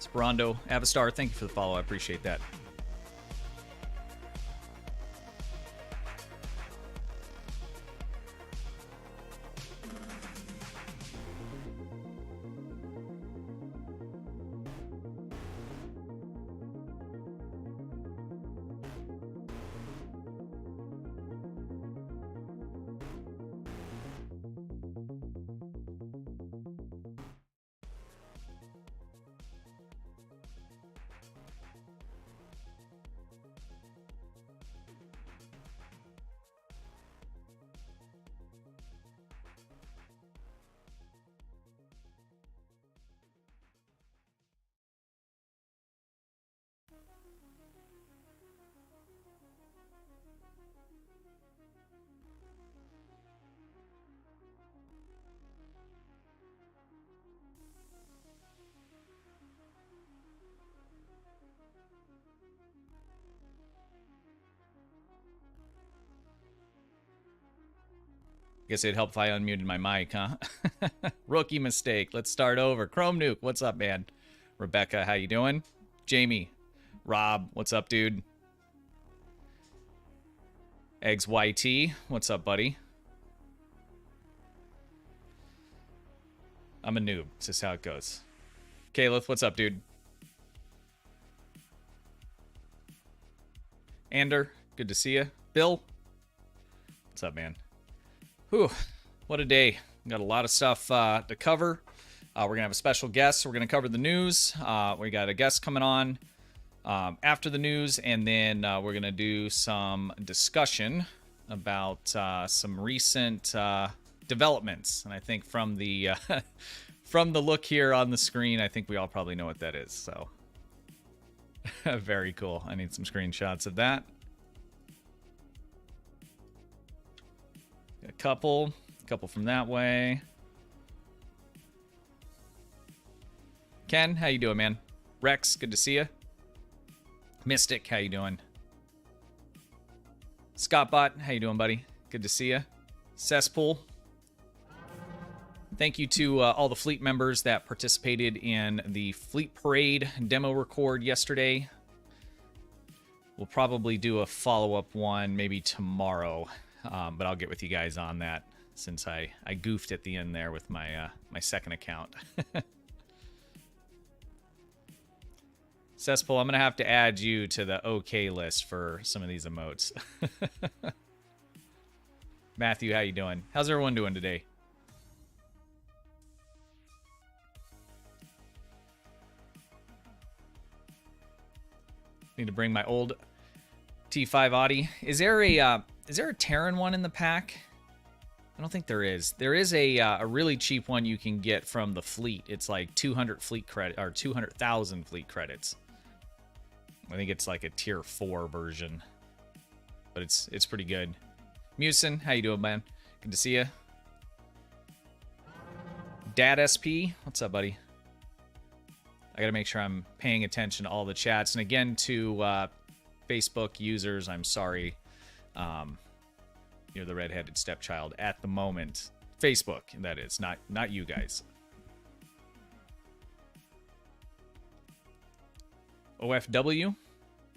Sperando, Avastar, thank you for the follow. I appreciate that. Guess it'd help if I unmuted my mic, huh? Rookie mistake. Let's start over. Chrome Nuke, what's up, man? Rebecca, how you doing? Jamie, Rob, what's up, dude? Eggs YT, what's up, buddy? I'm a noob. It's just how it goes. Caliph, what's up, dude? Ander, good to see you. Bill, what's up, man? Whew, what a day. We got a lot of stuff to cover. We're going to have a special guest. So we're going to cover the news. We got a guest coming on after the news, and then we're going to do some discussion about some recent developments. And I think from the from the look here on the screen, I think we all probably know what that is. So very cool. I need some screenshots of that. A couple from that way. Ken, how you doing, man? Rex, good to see you. Mystic, how you doing? Scottbot, how you doing, buddy? Good to see you. Cesspool, thank you to all the fleet members that participated in the Fleet Parade demo record yesterday. We'll probably do a follow-up one maybe tomorrow. But I'll get with you guys on that since I goofed at the end there with my my second account. Cesspool, I'm going to have to add you to the OK list for some of these emotes. Matthew, how you doing? How's everyone doing today? Need to bring my old T5 Audi. Is there a Terran one in the pack? I don't think there is. There is a really cheap one you can get from the fleet. It's like 200 fleet credit or 200,000 fleet credits. I think it's like a tier 4 version, but it's pretty good. Musin, how you doing, man? Good to see you. Dad SP, what's up, buddy? I gotta make sure I'm paying attention to all the chats. And again, to Facebook users, I'm sorry. You're the redheaded stepchild at the moment. Facebook, that is, not you guys. OFW,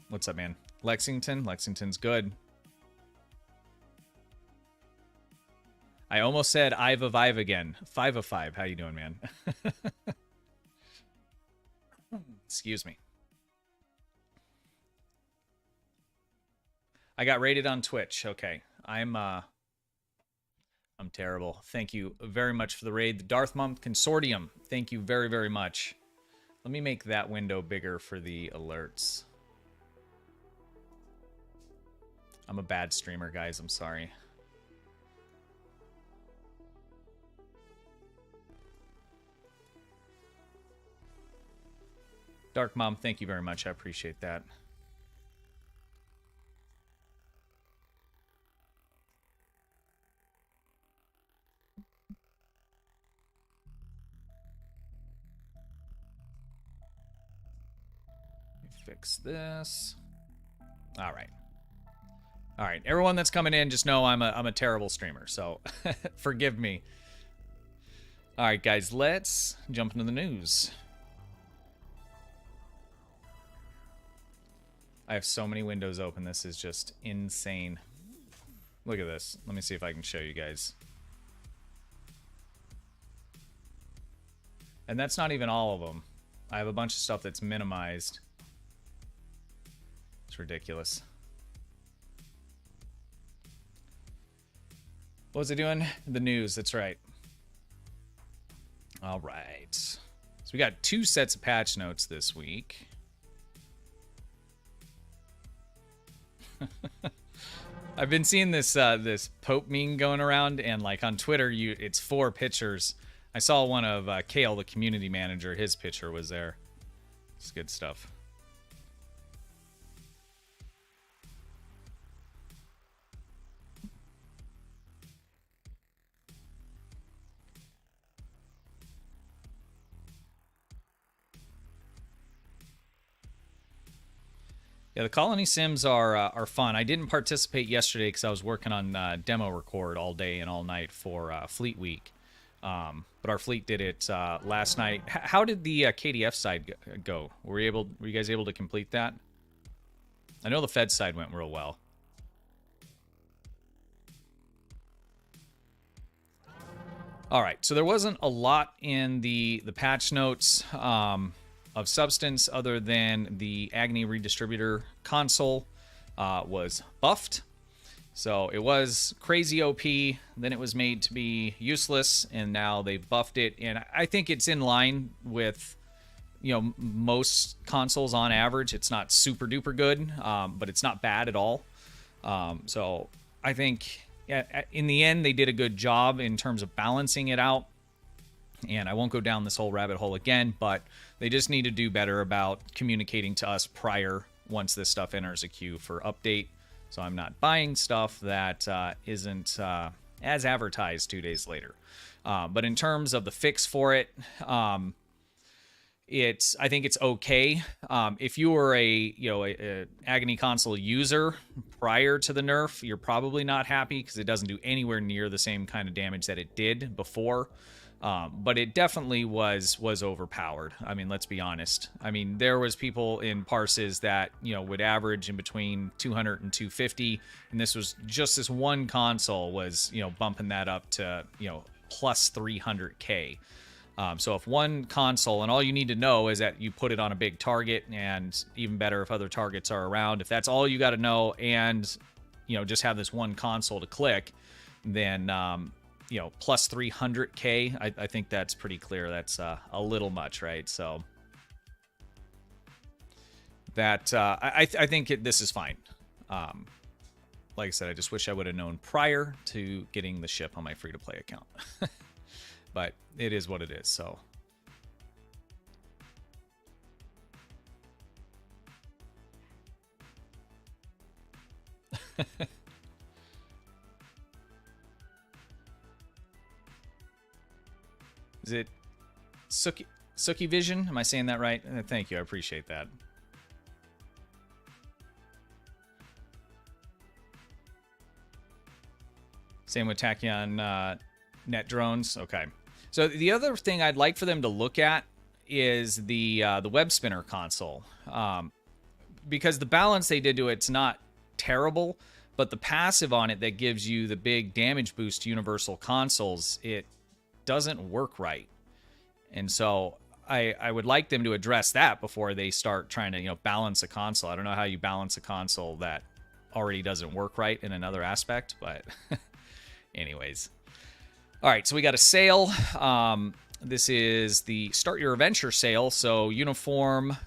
what's up, man? Lexington's good. I almost said Iva Vive again. 5 of 5. How you doing, man? Excuse me. I got rated on Twitch. Okay. I'm terrible. Thank you very much for the raid. The Darth Mom Consortium. Thank you very, very much. Let me make that window bigger for the alerts. I'm a bad streamer, guys. I'm sorry. Dark Mom, thank you very much. I appreciate that. Fix this. All right. All right. Everyone that's coming in, just know I'm a terrible streamer, so forgive me. All right, guys, let's jump into the news. I have so many windows open. This is just insane. Look at this. Let me see if I can show you guys. And that's not even all of them. I have a bunch of stuff that's minimized. It's ridiculous. What was I doing? The news, that's right. All right. So we got 2 sets of patch notes this week. I've been seeing this this Pope meme going around, and like on Twitter, it's 4 pictures. I saw one of Kale, the community manager. His picture was there. It's good stuff. Yeah, the colony sims are fun. I didn't participate yesterday because I was working on demo record all day and all night for Fleet Week. But our fleet did it last night. How did the KDF side go? Were you guys able to complete that? I know the Fed side went real well. All right, so there wasn't a lot in the patch notes of substance other than the Agni redistributor console was buffed. So it was crazy OP, then it was made to be useless, and now they've buffed it. And I think it's in line with, you know, most consoles on average. It's not super duper good, but it's not bad at all. So I think in the end they did a good job in terms of balancing it out. And I won't go down this whole rabbit hole again, but they just need to do better about communicating to us prior once this stuff enters a queue for update. So I'm not buying stuff that isn't as advertised 2 days later. But in terms of the fix for it, I think it's okay. If you were a Agni console user prior to the nerf, you're probably not happy because it doesn't do anywhere near the same kind of damage that it did before. But it definitely was overpowered. I mean, let's be honest. I mean, there was people in parses that, you know, would average in between 200 and 250, and this was just this one console was, you know, bumping that up to, you know, plus 300k. So if one console, and all you need to know is that you put it on a big target, and even better if other targets are around, if that's all you got to know, and, you know, just have this one console to click, then you know, plus 300k, I think that's pretty clear. That's a little much, right? So that I think this is fine. Like I said, I just wish I would have known prior to getting the ship on my free-to-play account. But it is what it is, so. Is it Suki Vision? Am I saying that right? Thank you. I appreciate that. Same with Tachyon net drones. Okay. So the other thing I'd like for them to look at is the web spinner console, because the balance they did to it's not terrible, but the passive on it that gives you the big damage boost to universal consoles, it doesn't work right. And so I would like them to address that before they start trying to, you know, balance a console. I don't know how you balance a console that already doesn't work right in another aspect, but anyways. All right, so we got a sale. This is the Start Your Adventure sale. So uniform,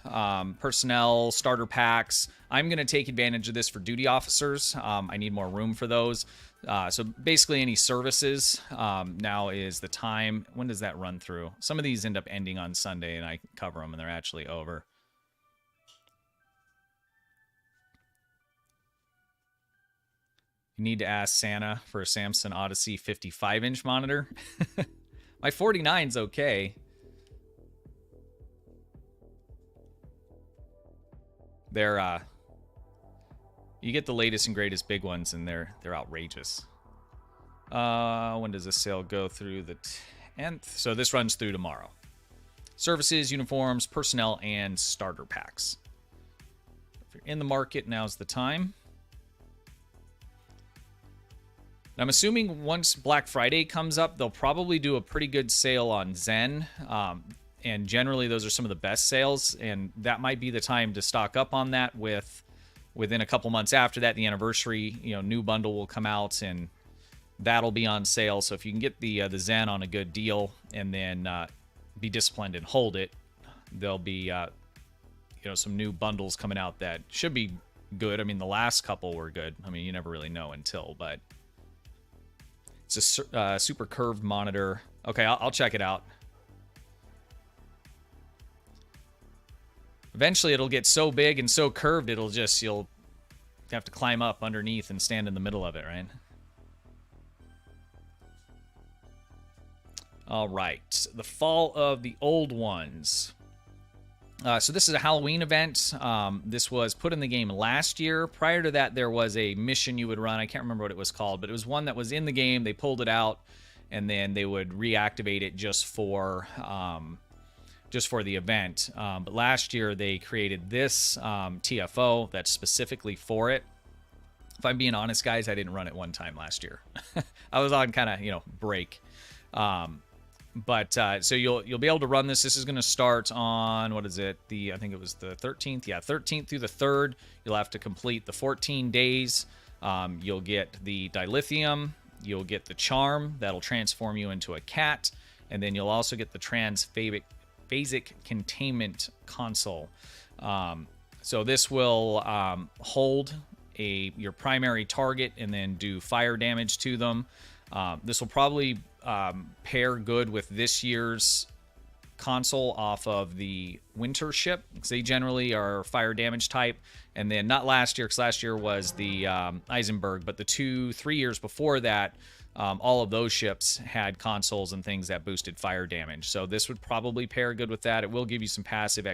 personnel, starter packs. I'm going to take advantage of this for duty officers. I need more room for those. So basically any services, now is the time. When does that run through? Some of these end up ending on Sunday, and I cover them, and they're actually over. You need to ask Santa for a Samsung Odyssey 55-inch monitor. My 49's okay. They're you get the latest and greatest big ones, and they're outrageous. When does this sale go through? The 10th. So this runs through tomorrow. Services, uniforms, personnel, and starter packs. in the market, now's the time. I'm assuming once Black Friday comes up, they'll probably do a pretty good sale on Zen. And generally, those are some of the best sales. And that might be the time to stock up on that within a couple months after that, the anniversary, new bundle will come out and that'll be on sale. So if you can get the Zen on a good deal and then be disciplined and hold it, there'll be some new bundles coming out that should be good. I mean, the last couple were good. I mean, you never really know until, but it's a super curved monitor. Okay, I'll check it out. Eventually, it'll get so big and so curved, you'll have to climb up underneath and stand in the middle of it, right? All right, the Fall of the Old Ones. So this is a Halloween event. This was put in the game last year. Prior to that, there was a mission you would run. I can't remember what it was called, but it was one that was in the game. They pulled it out, and then they would reactivate it just for the event. But last year, they created this TFO that's specifically for it. If I'm being honest, guys, I didn't run it one time last year. I was on kind of, break. But so you'll be able to run this. This is going to start on, what is it? I think it was the 13th. Yeah, 13th through the 3rd. You'll have to complete the 14 days. You'll get the dilithium. You'll get the charm. That'll transform you into a cat. And then you'll also get the transphasic containment console. So this will hold your primary target and then do fire damage to them. This will probably pair good with this year's console off of the winter ship, because they generally are fire damage type. And then not last year, because last year was the Eisenberg, but the 2-3 years before that, all of those ships had consoles and things that boosted fire damage. So this would probably pair good with that. It will give you some passive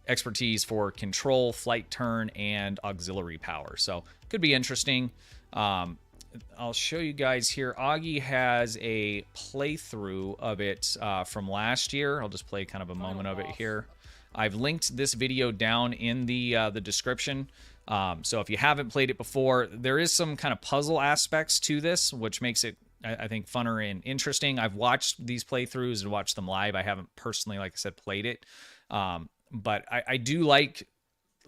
expertise for control, flight turn, and auxiliary power. So could be interesting. I'll show you guys here. Augie has a playthrough of it from last year. I'll just play kind of a moment of it here. I've linked this video down in the description. So if you haven't played it before, there is some kind of puzzle aspects to this, which makes it, I think, funner and interesting. I've watched these playthroughs and watched them live. I haven't personally, like I said, played it. But I do like,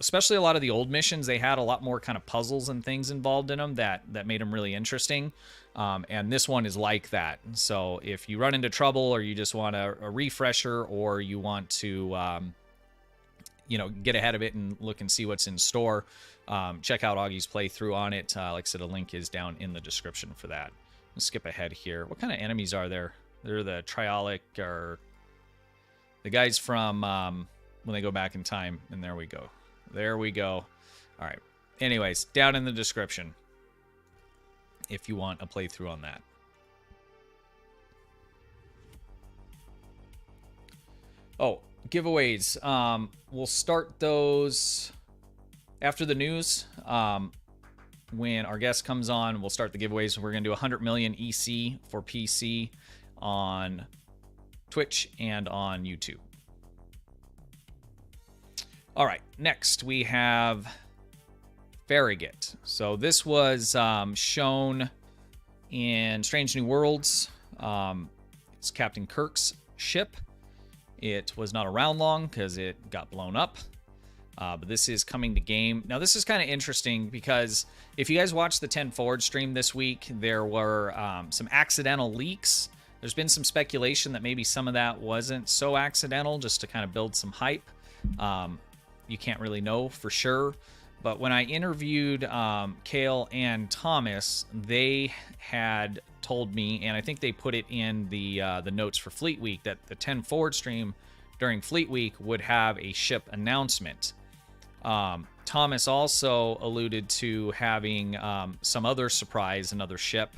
especially a lot of the old missions, they had a lot more kind of puzzles and things involved in them that made them really interesting. And this one is like that. So if you run into trouble, or you just want a refresher, or you want to, get ahead of it and look and see what's in store, check out Augie's playthrough on it. Like I said, a link is down in the description for that. Let's skip ahead here. What kind of enemies are there? They're the Triolic, or the guys from when they go back in time. And there we go. There we go. All right. Anyways, down in the description if you want a playthrough on that. Oh, giveaways. We'll start those after the news. When our guest comes on, we'll start the giveaways. We're going to do 100 million EC for PC on Twitch and on YouTube. All right, next we have Farragut. So this was shown in Strange New Worlds. It's Captain Kirk's ship. It was not around long because it got blown up. But this is coming to game. Now, this is kind of interesting because if you guys watched the 10 Forward stream this week, there were some accidental leaks. There's been some speculation that maybe some of that wasn't so accidental, just to kind of build some hype. You can't really know for sure. But when I interviewed Kale and Thomas, they had told me, and I think they put it in the notes for Fleet Week, that the 10 Forward stream during Fleet Week would have a ship announcement. Thomas also alluded to having some other surprise, another ship,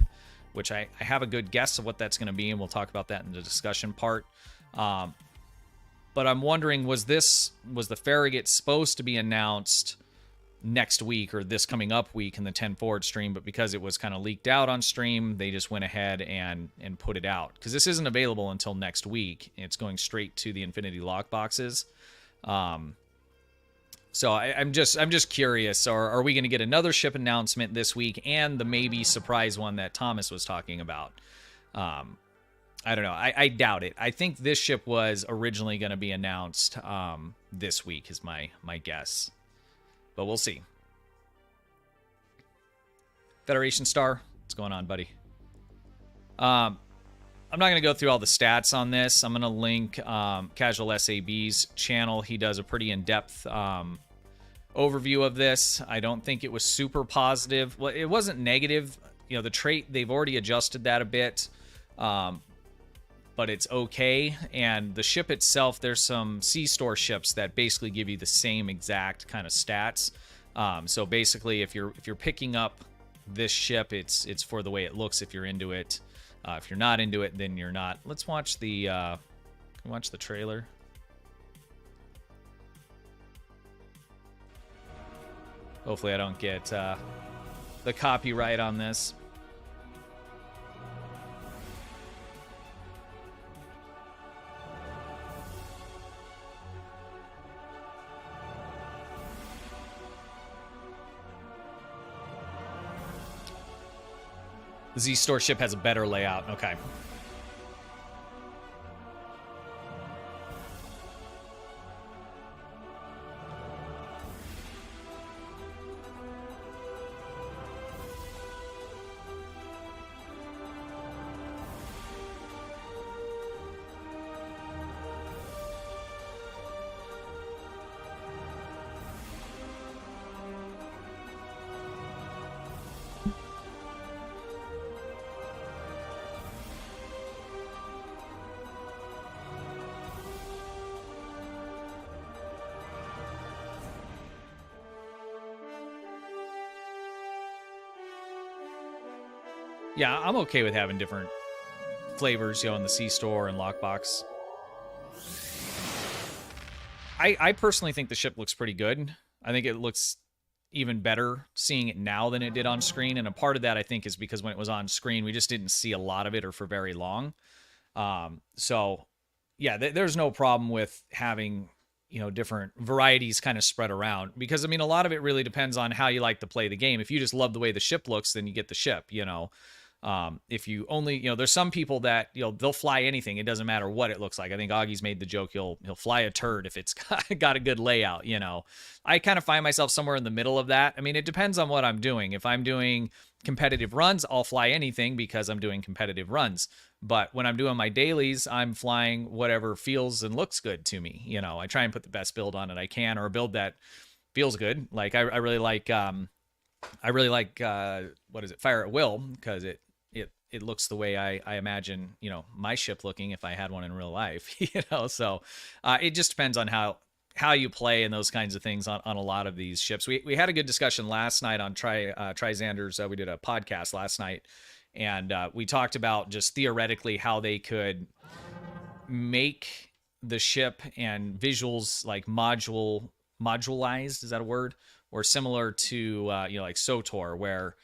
which I have a good guess of what that's going to be, and we'll talk about that in the discussion part. But I'm wondering, was the Farragut supposed to be announced next week or this coming up week in the 10 Forward stream, but because it was kind of leaked out on stream, they just went ahead and put it out, because this isn't available until next week. It's going straight to the Infinity lock boxes. So I'm just curious. Are we going to get another ship announcement this week and the maybe surprise one that Thomas was talking about? I don't know. I doubt it. I think this ship was originally going to be announced this week is my guess. But we'll see. Federation Star, what's going on, buddy? I'm not going to go through all the stats on this. I'm going to link CasualSAB's channel. He does a pretty in-depth overview of this. I don't think it was super positive. Well, it wasn't negative. You know, the trait, they've already adjusted that a bit. But it's okay. And the ship itself, there's some C-store ships that basically give you the same exact kind of stats. So basically, if you're picking up this ship, it's for the way it looks if you're into it. If you're not into it, then you're not. Let's watch the trailer. Hopefully I don't get the copyright on this. The Z-Store ship has a better layout. Okay. Yeah, I'm okay with having different flavors, you know, in the C-Store and Lockbox. I personally think the ship looks pretty good. I think it looks even better seeing it now than it did on screen. And a part of that, I think, is because when it was on screen, we just didn't see a lot of it or for very long. So, yeah, there's no problem with having, you know, different varieties kind of spread around. Because, I mean, a lot of it really depends on how you like to play the game. If you just love the way the ship looks, then you get the ship, you know. If you only, you know, there's some people that, you know, they'll fly anything. It doesn't matter what it looks like. I think Augie's made the joke, he'll fly a turd if it's got a good layout, you know. I kind of find myself somewhere in the middle of that. I mean, it depends on what I'm doing. If I'm doing competitive runs, I'll fly anything because I'm doing competitive runs. But when I'm doing my dailies, I'm flying whatever feels and looks good to me. You know, I try and put the best build on it I can, or a build that feels good. Like I really like, what is it? Fire at Will, because it looks the way I imagine, you know, my ship looking if I had one in real life, you know. So it just depends on how you play and those kinds of things on a lot of these ships. We had a good discussion last night on TriZander's. We did a podcast last night, and we talked about just theoretically how they could make the ship and visuals like modularized. Is that a word? Or similar to you know, like SOTOR, where,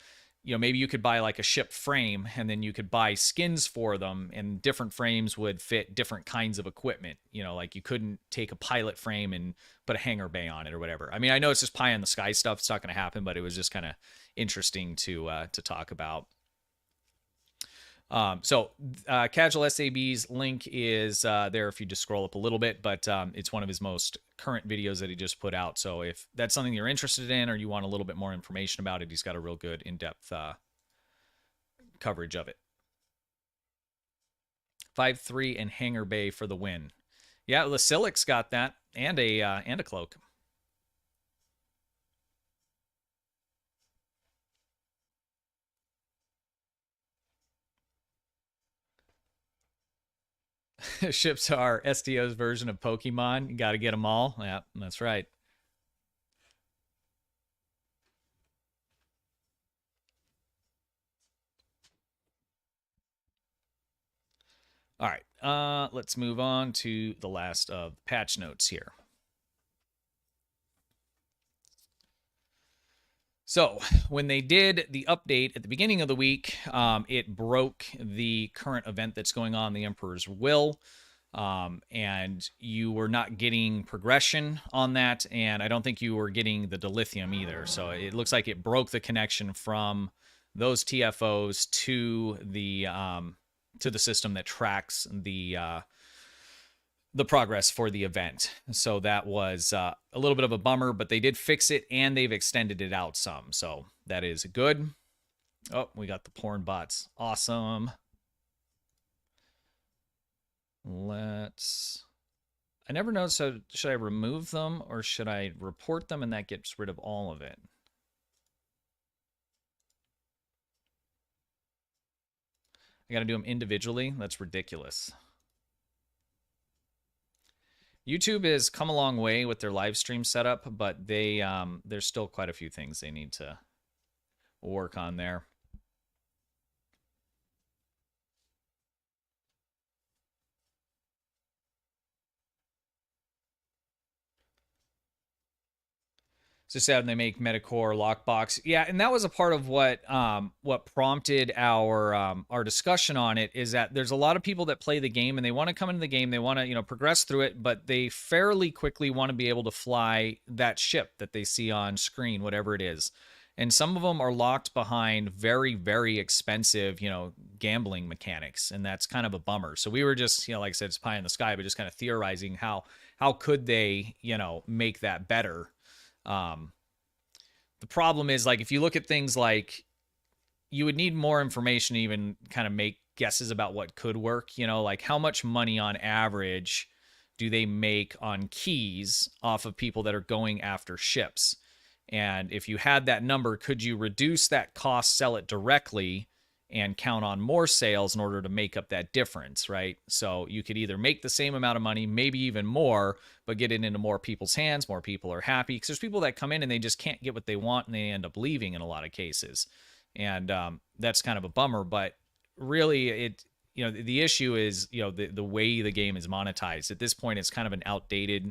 you know, maybe you could buy like a ship frame and then you could buy skins for them, and different frames would fit different kinds of equipment. You know, like you couldn't take a pilot frame and put a hangar bay on it or whatever. I mean, I know it's just pie in the sky stuff. It's not going to happen, but it was just kind of interesting to talk about. So CasualSAB's link is there if you just scroll up a little bit, but it's one of his most current videos that he just put out. So if that's something you're interested in or you want a little bit more information about it, he's got a real good in-depth coverage of it. 5-3 and Hangar Bay for the win. Yeah, Lasilic's got that and a cloak. Ships are STO's version of Pokemon. You got to get them all. Yeah, that's right. All right, let's move on to the last of patch notes here. So when they did the update at the beginning of the week, it broke the current event that's going on, the Emperor's Will. and you were not getting progression on that, and I don't think you were getting the dilithium either. So it looks like it broke the connection from those TFOs to the system that tracks the progress for the event. So that was a little bit of a bummer, but they did fix it and they've extended it out some. So that is good. Oh, we got the porn bots. Awesome. I never know, so should I remove them or should I report them and that gets rid of all of it? I gotta do them individually? That's ridiculous. YouTube has come a long way with their live stream setup, but there's still quite a few things they need to work on there. So sad when they make Metacore lockbox. Yeah, and that was a part of what prompted our discussion on it, is that there's a lot of people that play the game and they want to come into the game, they want to, progress through it, but they fairly quickly want to be able to fly that ship that they see on screen, whatever it is. And some of them are locked behind very, very expensive, gambling mechanics, and that's kind of a bummer. So we were just, like I said, it's pie in the sky, but just kind of theorizing how could they, make that better. The problem is, like, if you look at things like, you would need more information to even kind of make guesses about what could work, like how much money on average do they make on keys off of people that are going after ships? And if you had that number, could you reduce that cost, sell it directly, and count on more sales in order to make up that difference, right? So you could either make the same amount of money, maybe even more, but get it into more people's hands. More people are happy, because there's people that come in and they just can't get what they want and they end up leaving in a lot of cases. And that's kind of a bummer, but really the issue is, the way the game is monetized. At this point, it's kind of an outdated,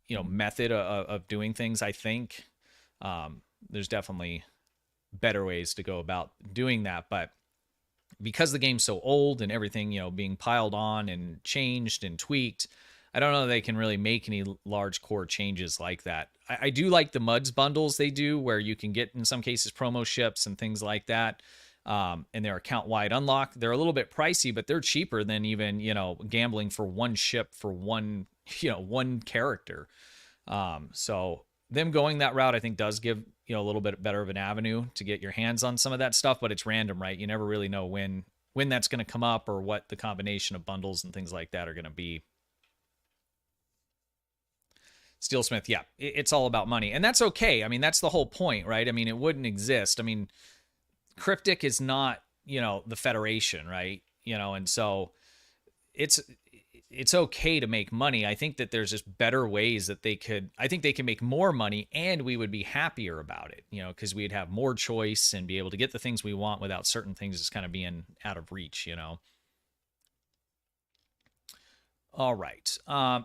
method of doing things, I think. There's definitely better ways to go about doing that, but because the game's so old and everything, being piled on and changed and tweaked, I don't know that they can really make any large core changes like that. I do like the MUDs bundles they do, where you can get, in some cases, promo ships and things like that, and they're account-wide unlock. They're a little bit pricey, but they're cheaper than even, gambling for one ship for one character. So them going that route, I think, does give a little bit better of an avenue to get your hands on some of that stuff, but it's random, right? You never really know when that's going to come up or what the combination of bundles and things like that are going to be. Steelsmith, yeah, it's all about money, and that's okay. I mean, that's the whole point, right? I mean, it wouldn't exist. I mean, Cryptic is not, the Federation, right? And so it's okay to make money. I think that there's just better ways that I think they can make more money, and we would be happier about it, because we'd have more choice and be able to get the things we want without certain things just kind of being out of reach, All right.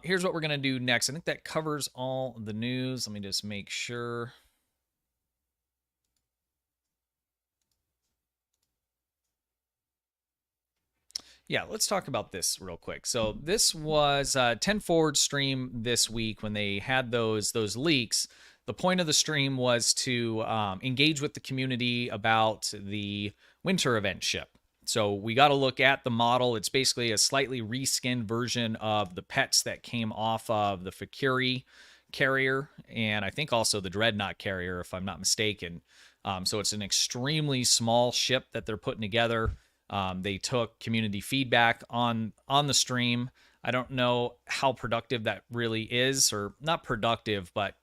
Here's what we're going to do next. I think that covers all the news. Let me just make sure. Yeah, let's talk about this real quick. So this was 10 Forward stream this week when they had those leaks. The point of the stream was to engage with the community about the winter event ship. So we got to look at the model. It's basically a slightly reskinned version of the pets that came off of the Fakiri carrier, and I think also the Dreadnought carrier, if I'm not mistaken. So it's an extremely small ship that they're putting together. They took community feedback on the stream. I don't know how productive that really is, or not productive, but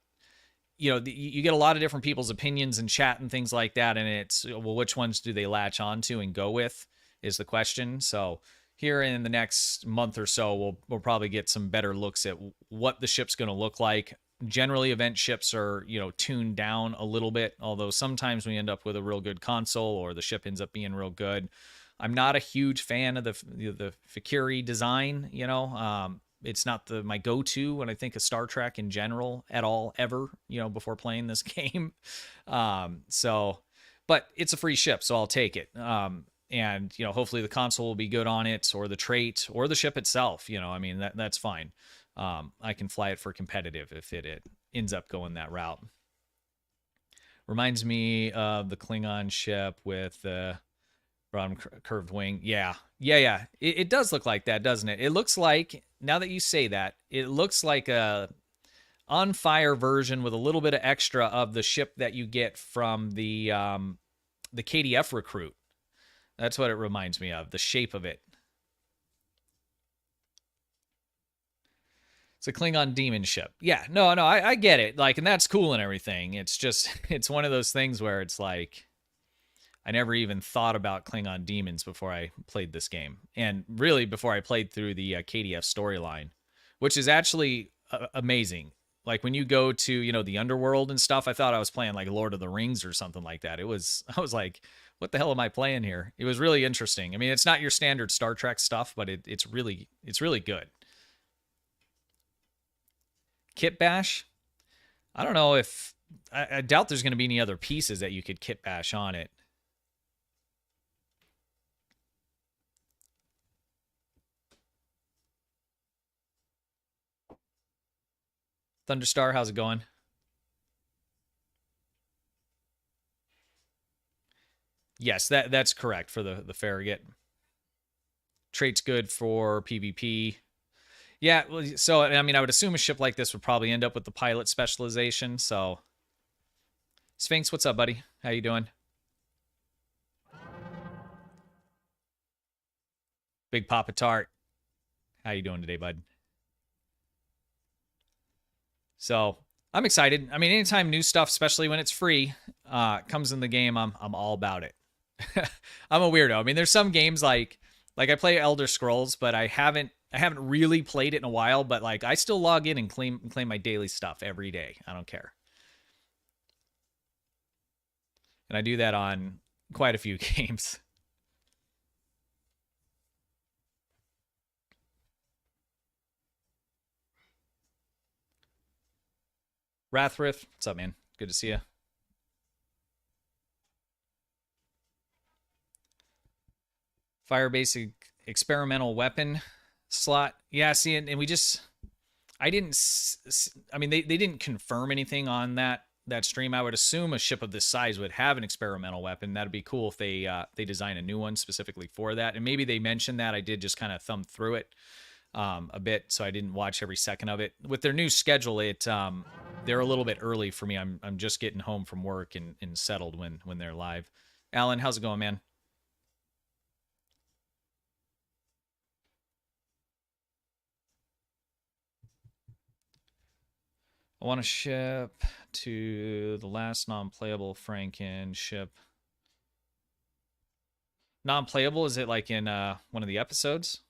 you get a lot of different people's opinions in chat and things like that, and it's, well, which ones do they latch onto and go with is the question. So here in the next month or so, we'll probably get some better looks at what the ship's going to look like. Generally, event ships are, tuned down a little bit, although sometimes we end up with a real good console, or the ship ends up being real good. I'm not a huge fan of the Fakiri design. It's not my go-to when I think of Star Trek in general at all, ever, before playing this game. But it's a free ship, so I'll take it. And, you know, hopefully the console will be good on it, or the trait, or the ship itself. You know, I mean, that's fine. I can fly it for competitive if it ends up going that route. Reminds me of the Klingon ship with the bottom curved wing. Yeah. It does look like that, doesn't it? It looks like, now that you say that, it looks like a on fire version with a little bit of extra of the ship that you get from the KDF recruit. That's what it reminds me of, the shape of it. It's a Klingon demon ship. Yeah, no, I get it. Like, and that's cool and everything. It's just, it's one of those things where it's like, I never even thought about Klingon demons before I played this game. And really before I played through the KDF storyline, which is actually amazing. Like when you go to, you know, the underworld and stuff, I thought I was playing like Lord of the Rings or something like that. I was like, what the hell am I playing here? It was really interesting. I mean, it's not your standard Star Trek stuff, but it's really good. Kit bash? I don't know if, I doubt there's going to be any other pieces that you could kit bash on it. Thunderstar, how's it going? Yes, that's correct for the Farragut. Trait's good for PvP. Yeah, so I mean, I would assume a ship like this would probably end up with the pilot specialization. So, Sphinx, what's up, buddy? How you doing? Big Papa Tart, how you doing today, bud? So I'm excited. I mean, anytime new stuff, especially when it's free, comes in the game, I'm all about it. I'm a weirdo. I mean, there's some games like I play Elder Scrolls, but I haven't really played it in a while. But like, I still log in and claim my daily stuff every day. I don't care, and I do that on quite a few games. Rathrith, what's up, man? Good to see you. Fire basic experimental weapon slot. Yeah, see, and we just, I mean, they didn't confirm anything on that stream. I would assume a ship of this size would have an experimental weapon. That'd be cool if they design a new one specifically for that. And maybe they mentioned that. I did just kind of thumb through it a bit, so I didn't watch every second of it. With their new schedule, they're a little bit early for me. I'm just getting home from work and settled when they're live. Alan, how's it going, man? I want to ship to the last non-playable Franken ship. Non-playable, is it like in one of the episodes?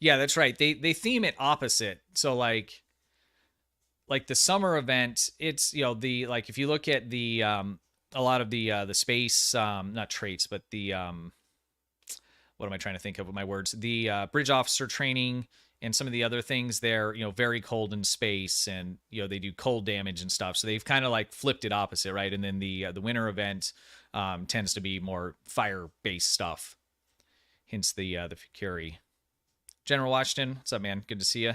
Yeah, that's right. They theme it opposite. So like the summer event, it's, you know, the, like if you look at the a lot of the space not traits, but the what am I trying to think of with my words? The bridge officer training and some of the other things, they're, you know, very cold in space, and, you know, they do cold damage and stuff. So they've kind of like flipped it opposite, right? And then the winter event tends to be more fire-based stuff. Hence the Fury. General Washington, what's up, man? Good to see you.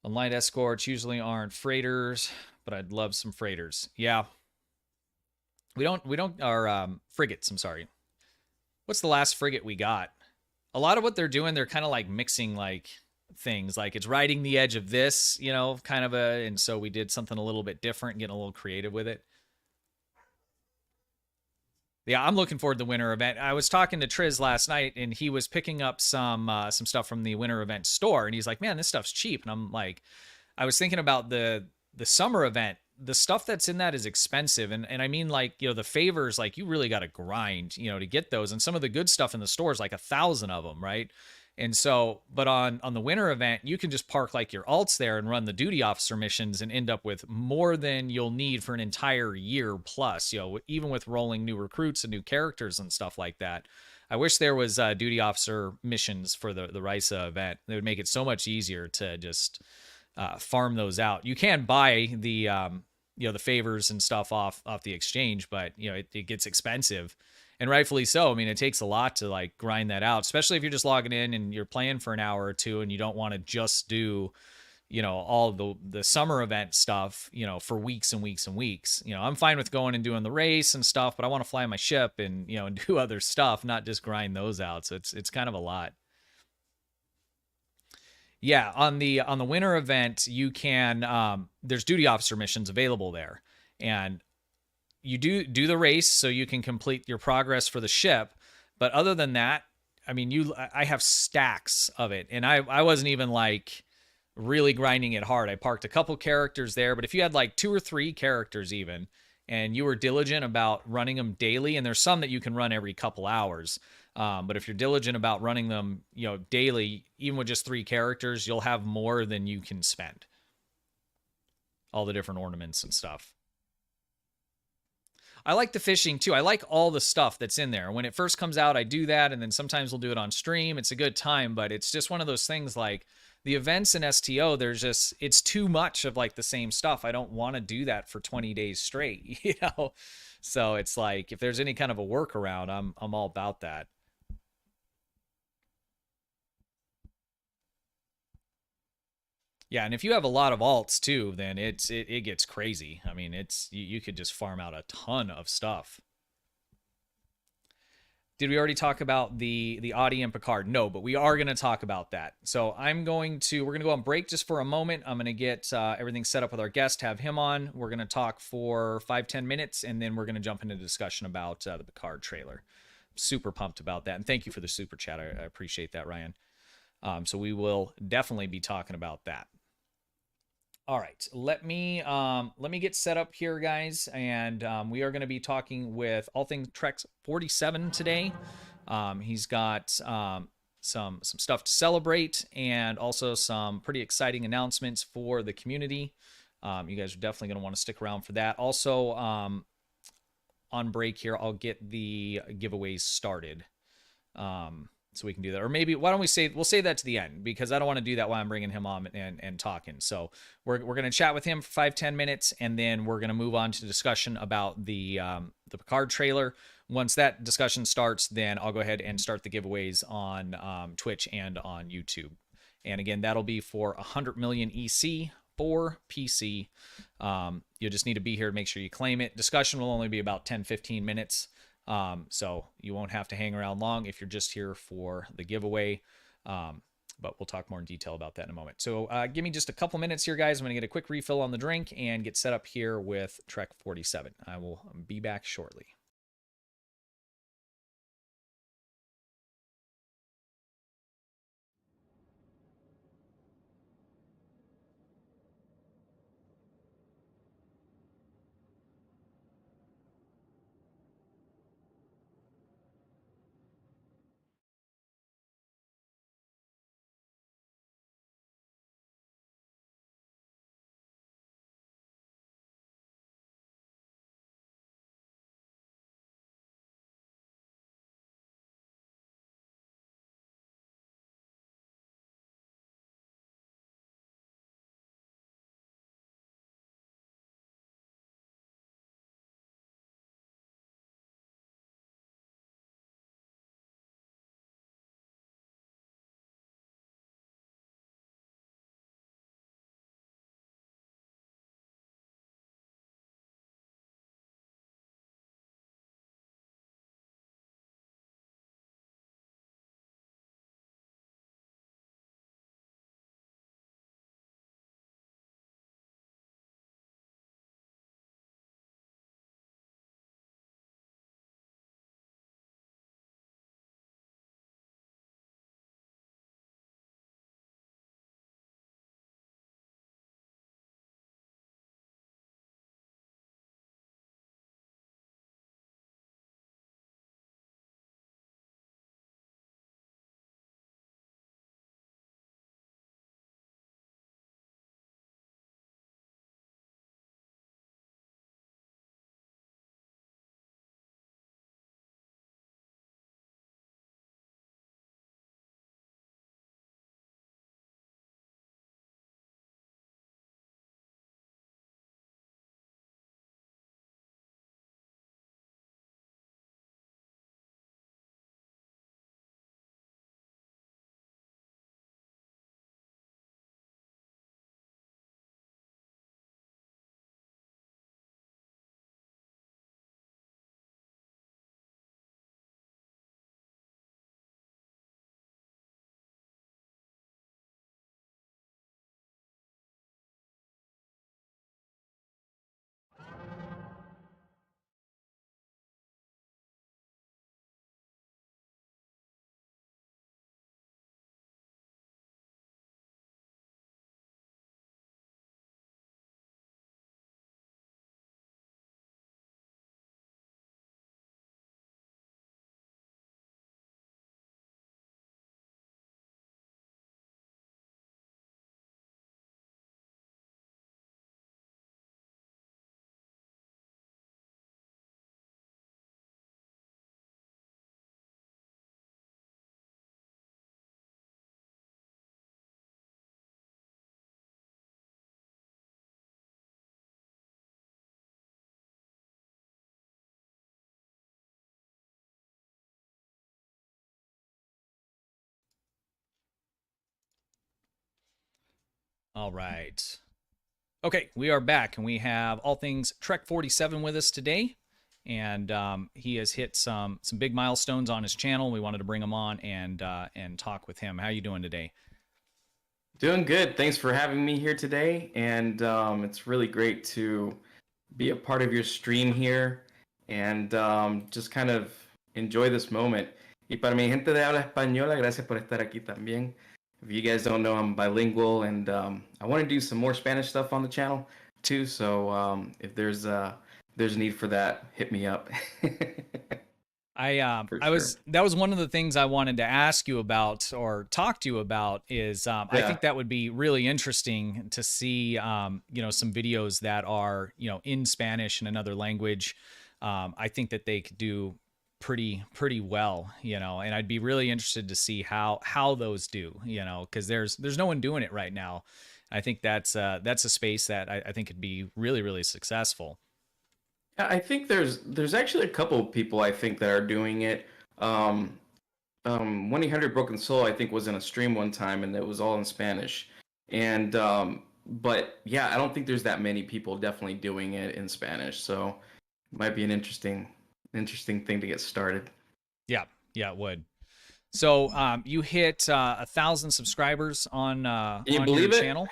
On light escorts usually aren't freighters, but I'd love some freighters. Yeah. We don't, our frigates, I'm sorry. What's the last frigate we got? A lot of what they're doing, they're kind of like mixing like things. Like it's riding the edge of this, you know, kind of and so we did something a little bit different, getting a little creative with it. Yeah, I'm looking forward to the winter event. I was talking to Triz last night, and he was picking up some stuff from the winter event store, and he's like, "Man, this stuff's cheap." And I'm like, I was thinking about the summer event. The stuff that's in that is expensive, and I mean, like, you know, the favors, like, you really got to grind, you know, to get those. And some of the good stuff in the store is like 1,000 of them, right? And so, but on the winter event, you can just park like your alts there and run the duty officer missions and end up with more than you'll need for an entire year plus, you know, even with rolling new recruits and new characters and stuff like that. I wish there was duty officer missions for the Risa event. It would make it so much easier to just farm those out. You can buy the the favors and stuff off the exchange, but it gets expensive, and rightfully so. I mean, it takes a lot to like grind that out, especially if you're just logging in and you're playing for an hour or two and you don't want to just do all the summer event stuff, for weeks and weeks and weeks. I'm fine with going and doing the race and stuff, but I want to fly my ship and, and do other stuff, not just grind those out. So it's kind of a lot. Yeah, on the winter event, you can there's duty officer missions available there. And you do the race so you can complete your progress for the ship, but other than that, I mean, I have stacks of it, and I wasn't even like really grinding it hard. I parked a couple characters there, but if you had like 2 or 3 characters even, and you were diligent about running them daily, and there's some that you can run every couple hours, but if you're diligent about running them, daily, even with just 3 characters, you'll have more than you can spend. All the different ornaments and stuff. I like the fishing too. I like all the stuff that's in there. When it first comes out, I do that, and then sometimes we'll do it on stream. It's a good time, but it's just one of those things like the events in STO, it's too much of like the same stuff. I don't want to do that for 20 days straight, So it's like, if there's any kind of a workaround, I'm all about that. Yeah, and if you have a lot of alts too, then it gets crazy. I mean, you could just farm out a ton of stuff. Did we already talk about the Audi and Picard? No, but we are going to talk about that. So we're going to go on break just for a moment. I'm going to get everything set up with our guest, have him on. We're going to talk for 5-10 minutes, and then we're going to jump into discussion about the Picard trailer. I'm super pumped about that, and thank you for the super chat. I appreciate that, Ryan. So we will definitely be talking about that. All right, let me get set up here, guys, and we are going to be talking with all things Trek 47 today. He's got some stuff to celebrate, and also some pretty exciting announcements for the community. You guys are definitely going to want to stick around for that. Also, on break here, I'll get the giveaways started. So we can do that. Or maybe, why don't we'll save that to the end, because I don't want to do that while I'm bringing him on and talking. So we're going to chat with him for 5-10 minutes, and then we're going to move on to discussion about the Picard trailer. Once that discussion starts, then I'll go ahead and start the giveaways on Twitch and on YouTube. And again, that'll be for 100 million EC for PC. You'll just need to be here to make sure you claim it. Discussion will only be about 10-15 minutes. So you won't have to hang around long if you're just here for the giveaway. But we'll talk more in detail about that in a moment. So give me just a couple minutes here, guys. I'm going to get a quick refill on the drink and get set up here with Trek 47. I will be back shortly. All right. Okay, we are back, and we have all things Trek 47 with us today. And he has hit some big milestones on his channel. We wanted to bring him on and talk with him. How you doing today? Doing good. Thanks for having me here today. And it's really great to be a part of your stream here and just kind of enjoy this moment. Y para mi gente de habla española, gracias por estar aquí también. If you guys don't know, I'm bilingual and I want to do some more Spanish stuff on the channel too. So if there's a need for that, hit me up. For I sure. was that was one of the things I wanted to ask you about or talk to you about is I Yeah. think that would be really interesting to see some videos that are in Spanish and another language. I think that they could do pretty well, and I'd be really interested to see how those do, because there's no one doing it right now. I think that's a space that I think could be really successful. Yeah, I think there's actually a couple of people I think that are doing it. 1-800 Broken Soul I think was in a stream one time and it was all in Spanish. And but yeah, I don't think there's that many people definitely doing it in Spanish. So it might be an interesting thing to get started. Yeah, it would. So you hit 1,000 subscribers Can you on your believe it? channel.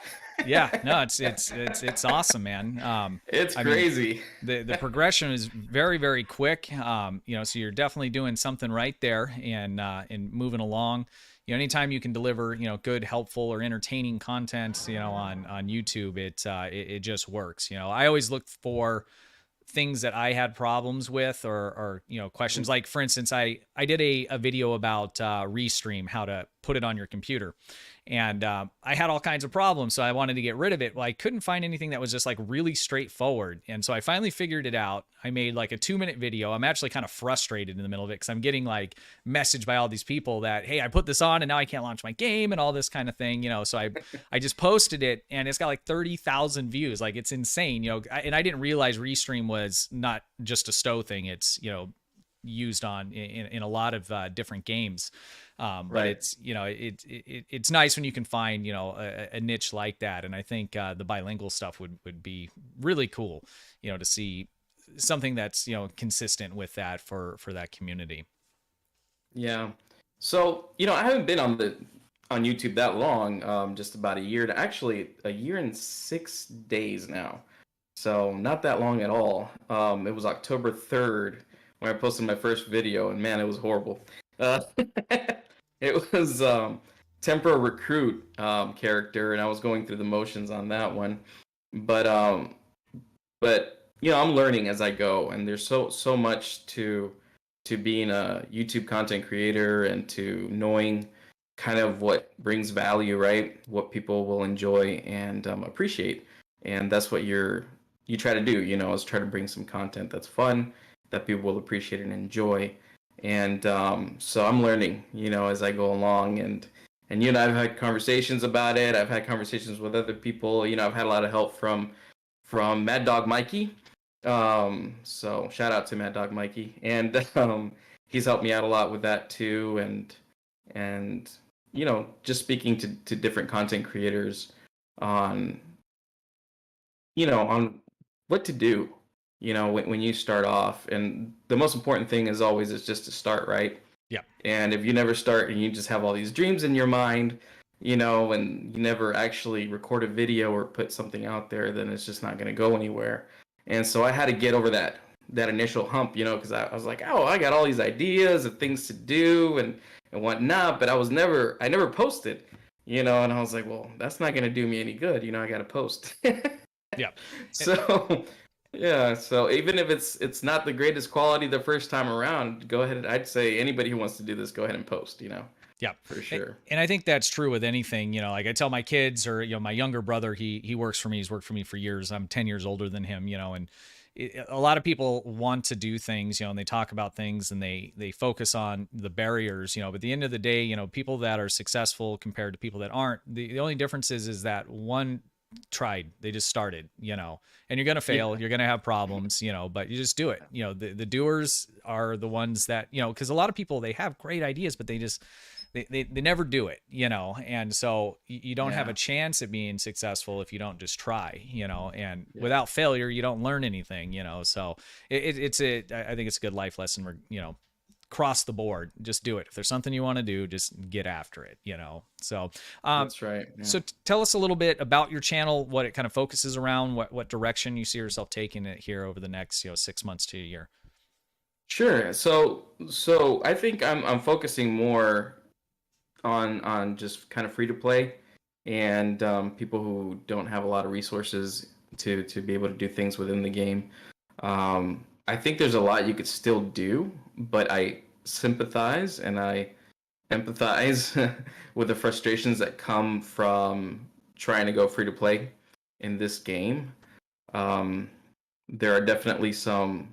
Yeah, no, it's awesome, man. It's I mean, crazy. the progression is very quick. So you're definitely doing something right there and moving along. Anytime you can deliver good, helpful, or entertaining content on YouTube, it just works. I always look for things that I had problems with or questions. Like, for instance, I did a video about Restream, how to put it on your computer. And I had all kinds of problems, so I wanted to get rid of it. Well, I couldn't find anything that was just like really straightforward. And so I finally figured it out. I made like a 2-minute video. I'm actually kind of frustrated in the middle of it because I'm getting like messaged by all these people that, hey, I put this on and now I can't launch my game and all this kind of thing. So I just posted it and it's got like 30,000 views. Like, it's insane. And I didn't realize Restream was not just a STO thing. It's used on in a lot of different games. But Right. it's it's nice when you can find a niche like that, and I think the bilingual stuff would be really cool, to see something that's consistent with that for that community. Yeah. So, I haven't been on YouTube that long, just about a year to actually a year and 6 days now. So not that long at all. It was October 3rd when I posted my first video, and man, it was horrible. Uh, it was Temporal Recruit character, and I was going through the motions on that one. But I'm learning as I go, and there's so much to being a YouTube content creator and to knowing kind of what brings value, right? What people will enjoy and appreciate, and that's what you try to do. Is try to bring some content that's fun that people will appreciate and enjoy. And so I'm learning, as I go along, and I've had conversations about it. I've had conversations with other people. I've had a lot of help from Mad Dog Mikey. So shout out to Mad Dog Mikey, and he's helped me out a lot with that too. And just speaking to different content creators on on what to do, when you start off. And the most important thing is always is just to start, right? Yeah. And if you never start and you just have all these dreams in your mind, and you never actually record a video or put something out there, then it's just not going to go anywhere. And so I had to get over that initial hump, because I was like, oh, I got all these ideas of things to do and whatnot, but I never posted, and I was like, well, that's not going to do me any good. I got to post. Yeah. So yeah, so even if it's not the greatest quality the first time around, go ahead. I'd say anybody who wants to do this, go ahead and post, Yeah. for sure. And I think that's true with anything, like I tell my kids or, my younger brother, he works for me. He's worked for me for years. I'm 10 years older than him, and a lot of people want to do things, and they talk about things and they focus on the barriers, but at the end of the day, people that are successful compared to people that aren't, the only difference is that one tried, they just started, and you're going to fail, Yeah. you're going to have problems, but you just do it. The doers are the ones that, because a lot of people, they have great ideas, but they never do it, and so you don't have Yeah. a chance at being successful if you don't just try, and Yeah. without failure you don't learn anything, so it's I think it's a good life lesson where, cross the board, just do it. If there's something you want to do, just get after it, so That's right. Yeah. so tell us a little bit about your channel, what it kind of focuses around, what direction you see yourself taking it here over the next 6 months to a year. Sure. So I think I'm focusing more on just kind of free to play and people who don't have a lot of resources to be able to do things within the game. I think there's a lot you could still do, but I sympathize and I empathize with the frustrations that come from trying to go free to play in this game. Um, there are definitely some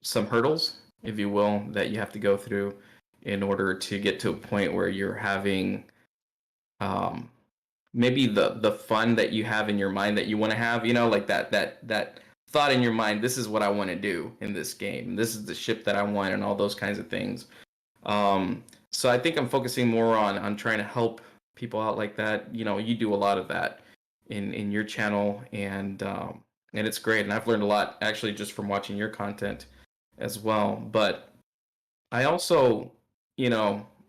hurdles, if you will, that you have to go through in order to get to a point where you're having um, maybe the fun that you have in your mind that you want to have, like that thought in your mind, this is what I want to do in this game, this is the ship that I want, and all those kinds of things. So I think I'm focusing more on trying to help people out like that. You do a lot of that in your channel, and it's great, and I've learned a lot actually just from watching your content as well. But I also,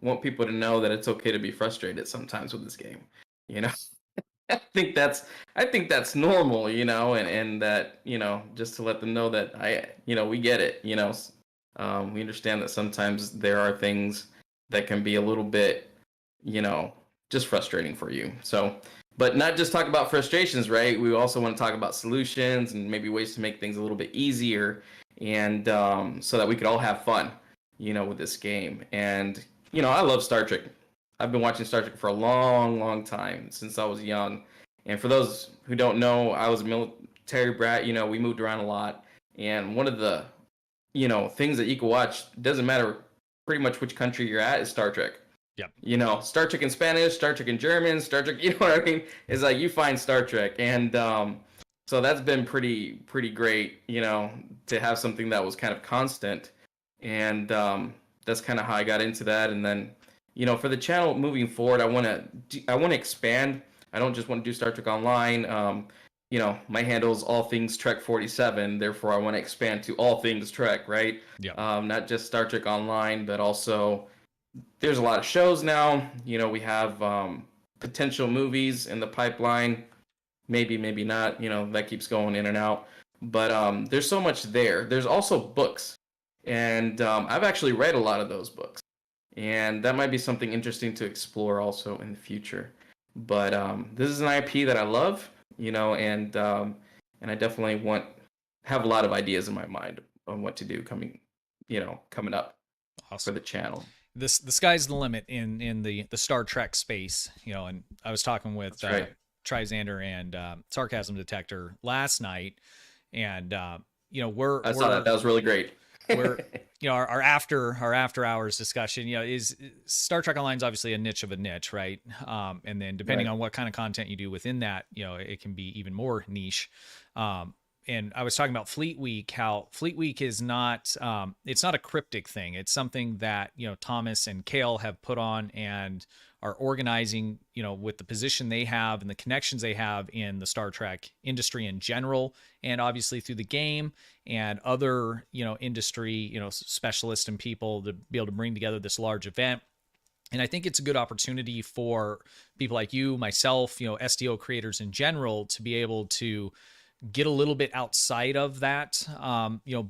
want people to know that it's okay to be frustrated sometimes with this game. You know, I think that's normal, and that, just to let them know that we get it, we understand that sometimes there are things that can be a little bit, just frustrating for you. So, but not just talk about frustrations, right? We also want to talk about solutions and maybe ways to make things a little bit easier, and so that we could all have fun, with this game. And I love Star Trek. I've been watching Star Trek for a long, long time, since I was young. And for those who don't know, I was a military brat. We moved around a lot, and one of the things that you can watch, doesn't matter pretty much which country you're at, is Star Trek. Yep. Star Trek in Spanish, Star Trek in German, Star Trek, you know what I mean? It's like you find Star Trek. And so that's been pretty great, to have something that was kind of constant. And that's kind of how I got into that. And then, for the channel moving forward, I want to expand. I don't just want to do Star Trek Online. My handle is all things Trek 47. Therefore, I want to expand to all things Trek, right? Yeah. Not just Star Trek Online, but also there's a lot of shows now. We have potential movies in the pipeline. Maybe not. That keeps going in and out. But there's so much there. There's also books. And I've actually read a lot of those books. And that might be something interesting to explore also in the future. But this is an IP that I love, and I definitely have a lot of ideas in my mind on what to do coming up Awesome. for the channel. The sky's the limit in the Star Trek space, and I was talking with right. TriZander and Sarcasm Detector last night, and I saw that was really great. We're our after hours discussion, is Star Trek Online is obviously a niche of a niche, right? And then depending on what kind of content you do within that, it can be even more niche. And I was talking about Fleet Week, how Fleet Week is not, it's not a cryptic thing. It's something that, Thomas and Kale have put on and are organizing, with the position they have and the connections they have in the Star Trek industry in general, and obviously through the game and other, industry, specialists and people to be able to bring together this large event. And I think it's a good opportunity for people like you, myself, STO creators in general, to be able to get a little bit outside of that,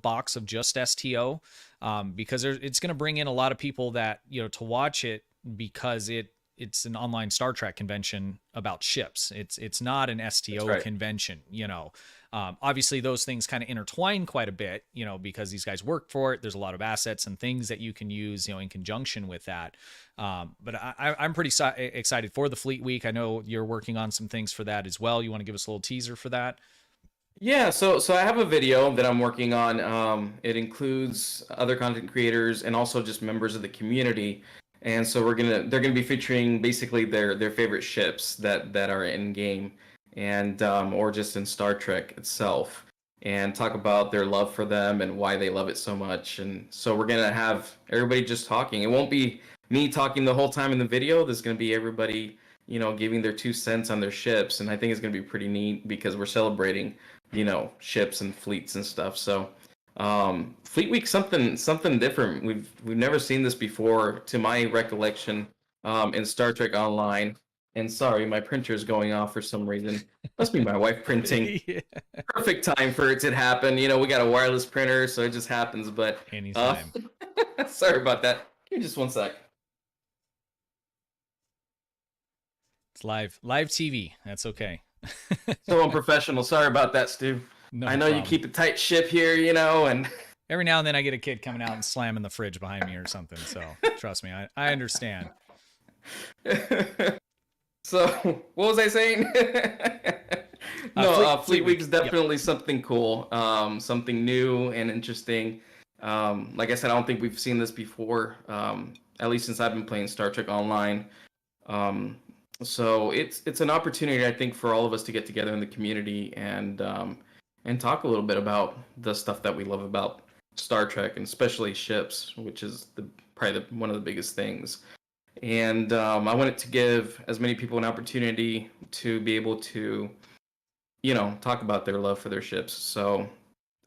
box of just STO, because it's going to bring in a lot of people that, to watch it, because it's an online Star Trek convention about ships. It's not an STO convention, obviously those things kind of intertwine quite a bit, because these guys work for it. There's a lot of assets and things that you can use, in conjunction with that. But I'm pretty excited for the Fleet Week. I know you're working on some things for that as well. You want to give us a little teaser for that? Yeah, so I have a video that I'm working on. It includes other content creators and also just members of the community. And so they're gonna be featuring basically their favorite ships that are in game, and or just in Star Trek itself, and talk about their love for them and why they love it so much. And so we're gonna have everybody just talking. It won't be me talking the whole time in the video. There's going to be everybody, giving their 2 cents on their ships, and I think it's going to be pretty neat because we're celebrating, ships and fleets and stuff. So, Fleet Week, something different. We've never seen this before, to my recollection, in Star Trek Online. And sorry, my printer is going off for some reason. Must be my wife printing. Yeah. Perfect time for it to happen. We got a wireless printer, so it just happens. But Anytime. sorry about that. Give me just 1 sec. It's live TV. That's okay. So unprofessional. Sorry about that, Stu. No I know problem. you keep a tight ship here, and every now and then I get a kid coming out and slamming the fridge behind me or something. So trust me, I understand. So what was I saying? Fleet Week is definitely something cool, something new and interesting. Like I said, I don't think we've seen this before, at least since I've been playing Star Trek Online. So it's an opportunity, I think, for all of us to get together in the community and talk a little bit about the stuff that we love about Star Trek, and especially ships, which is probably one of the biggest things. And I wanted to give as many people an opportunity to be able to, talk about their love for their ships. So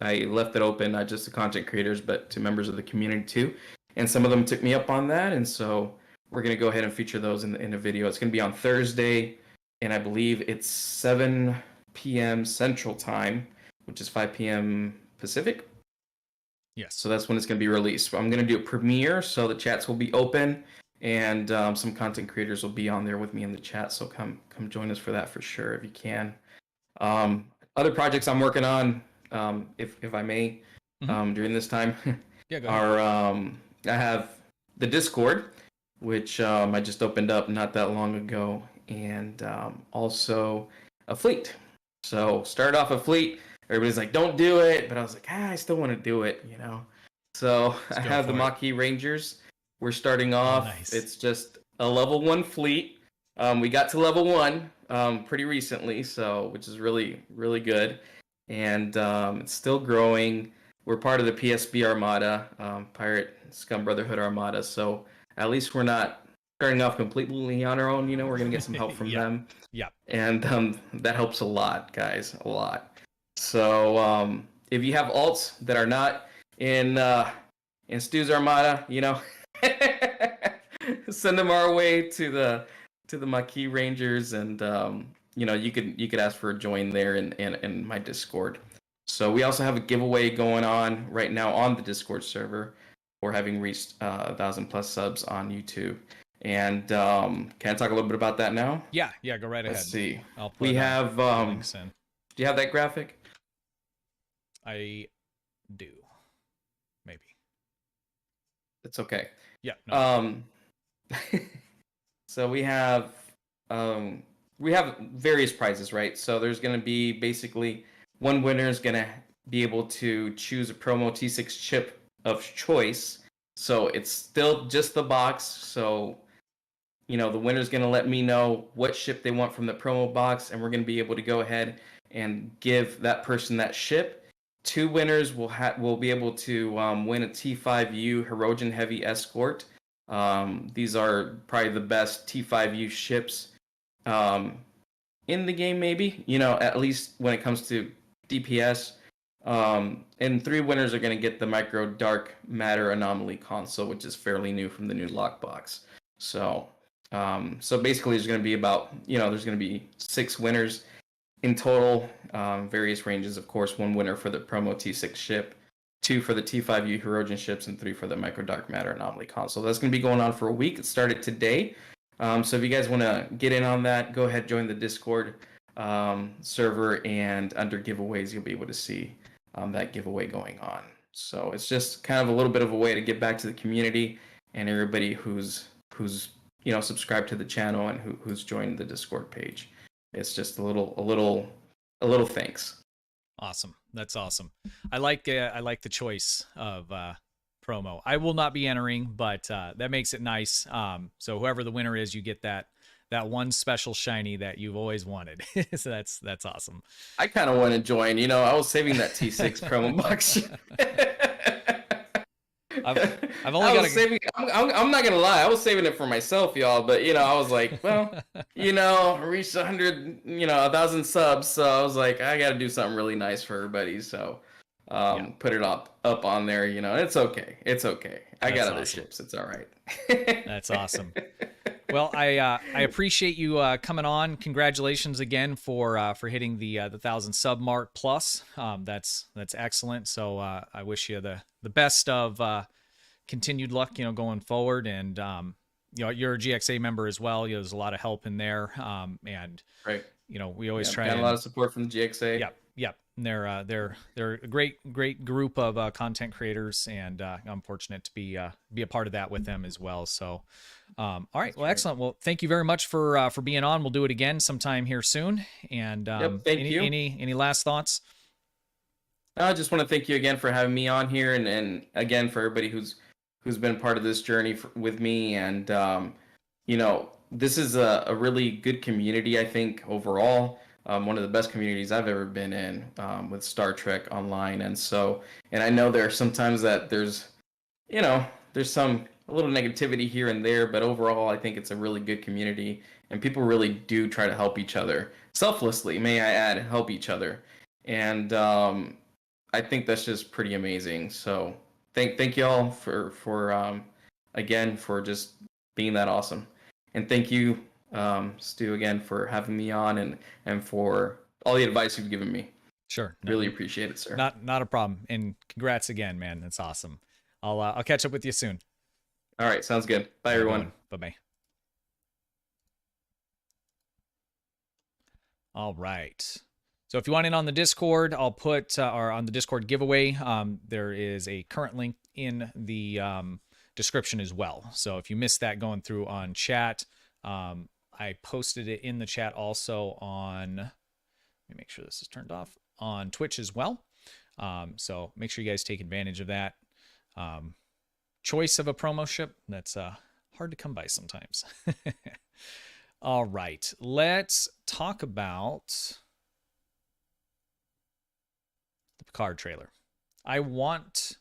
I left it open, not just to content creators, but to members of the community too. And some of them took me up on that. And so we're going to go ahead and feature those in a video. It's going to be on Thursday, and I believe it's 7 p.m. Central Time, which is 5 p.m. Pacific. Yes. So that's when it's going to be released. I'm going to do a premiere, so the chats will be open. And some content creators will be on there with me in the chat, so come join us for that for sure if you can. Other projects I'm working on, if I may, during this time, yeah, go ahead. I have the Discord, which I just opened up not that long ago, and also a fleet. So start off a fleet. Everybody's like, don't do it, but I was like, I still want to do it, So I have the Maquis Rangers. We're starting off. Nice. It's just a level 1 fleet. We got to level 1 pretty recently, which is really, really good. And it's still growing. We're part of the PSB Armada, Pirate Scum Brotherhood Armada. So at least we're not starting off completely on our own. We're going to get some help from them. Yeah. And that helps a lot, guys, a lot. So if you have alts that are not in Stu's Armada, send them our way to the Maquis Rangers, and you could ask for a join there in my Discord. So we also have a giveaway going on right now on the Discord server for having reached 1,000+ subs on YouTube. And can I talk a little bit about that now? Yeah, go right ahead. Let's see. We have links in. Do you have that graphic? I do. Maybe. It's okay. Yeah. No. So we have various prizes, right? So there's going to be basically one winner is going to be able to choose a promo T6 chip of choice. So it's still just the box. So the winner's going to let me know what ship they want from the promo box, and we're going to be able to go ahead and give that person that ship. 2 winners will be able to win a T5U Herogen Heavy Escort. These are probably the best T5U ships in the game, maybe, at least when it comes to DPS. And 3 winners are going to get the Micro Dark Matter Anomaly console, which is fairly new from the new lockbox. So basically there's going to be there's going to be 6 winners in total, various ranges, of course. 1 winner for the promo T6 ship, 2 for the T5U Herogen ships, and 3 for the Micro Dark Matter Anomaly console. That's going to be going on for a week. It started today. So if you guys want to get in on that, go ahead, join the Discord server, and under giveaways, you'll be able to see that giveaway going on. So it's just kind of a little bit of a way to get back to the community and everybody who's subscribed to the channel and who's joined the Discord page. It's just a little thanks. Awesome. That's awesome. I like the choice of promo. I will not be entering, but that makes it nice. So whoever the winner is, you get that one special shiny that you've always wanted. So that's awesome. I kind of want to join. I was saving that T6 promo box. I've only got saving. I'm not gonna lie. I was saving it for myself, y'all. But I was like, well, I reached 100, 1,000 subs. So I was like, I got to do something really nice for everybody. So, put it up on there. It's okay. It's okay. I got other ships. It's all right. That's awesome. Well, I appreciate you coming on. Congratulations again for hitting the 1,000 sub mark plus. That's excellent. So I wish you the best of continued luck, going forward. And you're a GXA member as well. There's a lot of help in there. And right. We always try. Got a lot of support from the GXA. Yep. And they're a great group of content creators, and I'm fortunate to be a part of that with them as well. So, all right, well, excellent. Well, thank you very much for being on. We'll do it again sometime here soon. And thank you. Any last thoughts? I just want to thank you again for having me on here, and again for everybody who's been part of this journey with me. And this is a really good community, I think, overall. One of the best communities I've ever been in with Star Trek Online. And I know there are sometimes that there's some a little negativity here and there, but overall I think it's a really good community, and people really do try to help each other selflessly, may I add, help each other. And I think that's just pretty amazing. So thank you all for again for just being that awesome. And thank you, Stu, again for having me on and for all the advice you've given me. Sure. Really appreciate it, sir. Not a problem. And congrats again, man. That's awesome. I'll catch up with you soon. All right. Sounds good. Bye, everyone. Bye-bye. All right. So if you want in on the Discord, I'll put, or on the Discord giveaway, there is a current link in the description as well. So if you missed that going through on chat, I posted it in the chat also on, let me make sure this is turned off, on Twitch as well. So make sure you guys take advantage of that. Choice of a promo ship, that's hard to come by sometimes. All right, let's talk about the Picard trailer. I want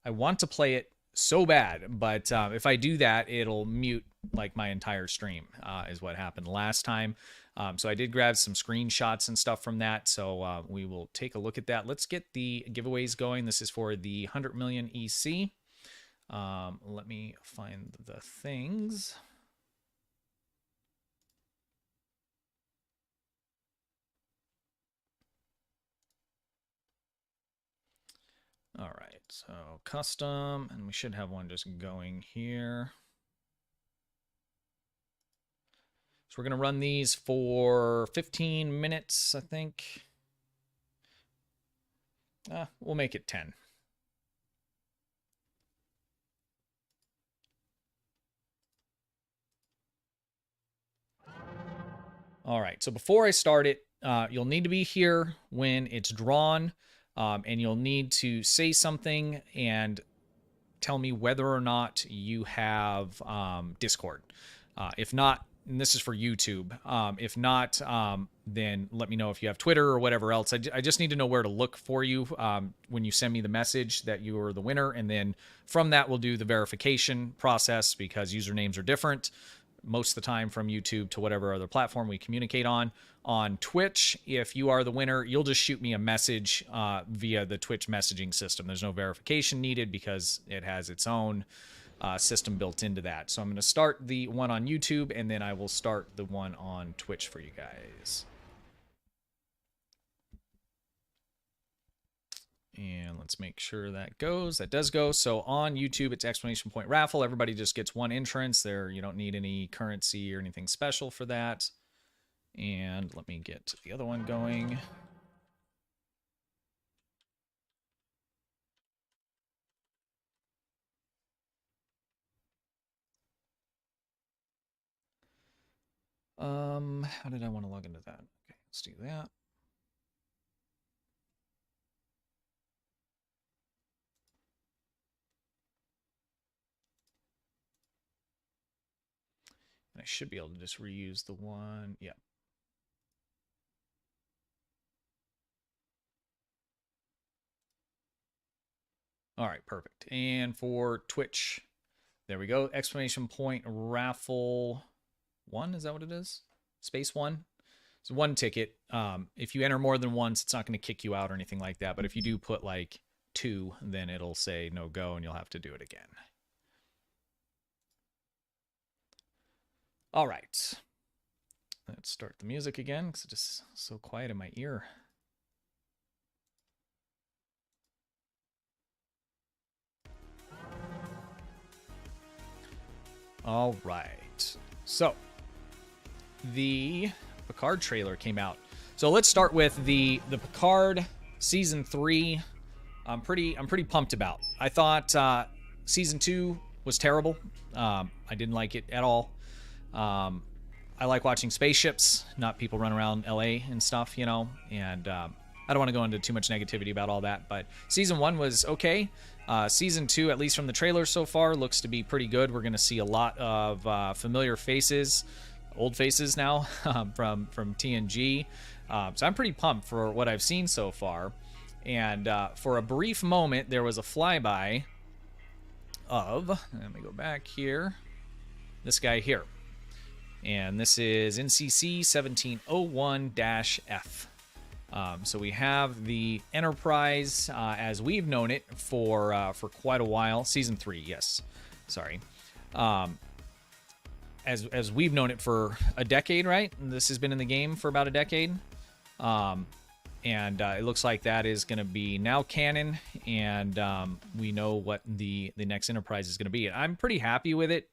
to play it so bad, but if I do that, it'll mute like my entire stream, is what happened last time. So I did grab some screenshots and stuff from that, so we will take a look at that. Let's get the giveaways going. This is for the 100 million EC. Let me find the things. All right, so custom, and we should have one just going here. So we're going to run these for 15 minutes, I think. We'll make it 10. All right, so before I start it, you'll need to be here when it's drawn, and you'll need to say something and tell me whether or not you have Discord. If not, and this is for YouTube, if not, then let me know if you have Twitter or whatever else. I just need to know where to look for you when you send me the message that you are the winner, and then from that we'll do the verification process, because usernames are different most of the time from YouTube to whatever other platform we communicate on. On Twitch, if you are the winner, you'll just shoot me a message via the Twitch messaging system. There's no verification needed because it has its own system built into that. So I'm going to start the one on YouTube, and then I will start the one on Twitch for you guys. And let's make sure that goes. That does go. So on YouTube, it's exclamation point Raffle. Everybody just gets one entrance there. You don't need any currency or anything special for that. And let me get the other one going. How did I want to log into that? Okay, let's do that. And I should be able to just reuse the one. Yeah. All right, perfect. And for Twitch, there we go. Exclamation point Raffle 1, is that what it is? Space 1. It's one ticket. If you enter more than once, it's not going to kick you out or anything like that. But if you do put like 2, then it'll say no go and you'll have to do it again. All right. Let's start the music again because it's just so quiet in my ear. All right. So the Picard trailer came out. So let's start with the Picard season 3. I'm pretty pumped about. I thought season 2 was terrible. I didn't like it at all. I like watching spaceships, not people run around LA and stuff, you know. And I don't want to go into too much negativity about all that, but season 1 was okay. Season 2, at least from the trailer so far, looks to be pretty good. We're going to see a lot of familiar faces, old faces now from TNG. So I'm pretty pumped for what I've seen so far. And for a brief moment, there was a flyby of, let me go back here, this guy here. And this is NCC 1701-F. So we have the Enterprise as we've known it for quite a while. Season 3, yes. Sorry. As we've known it for a decade, right? This has been in the game for about a decade. And it looks like that is going to be now canon, and we know what the next Enterprise is going to be. I'm pretty happy with it.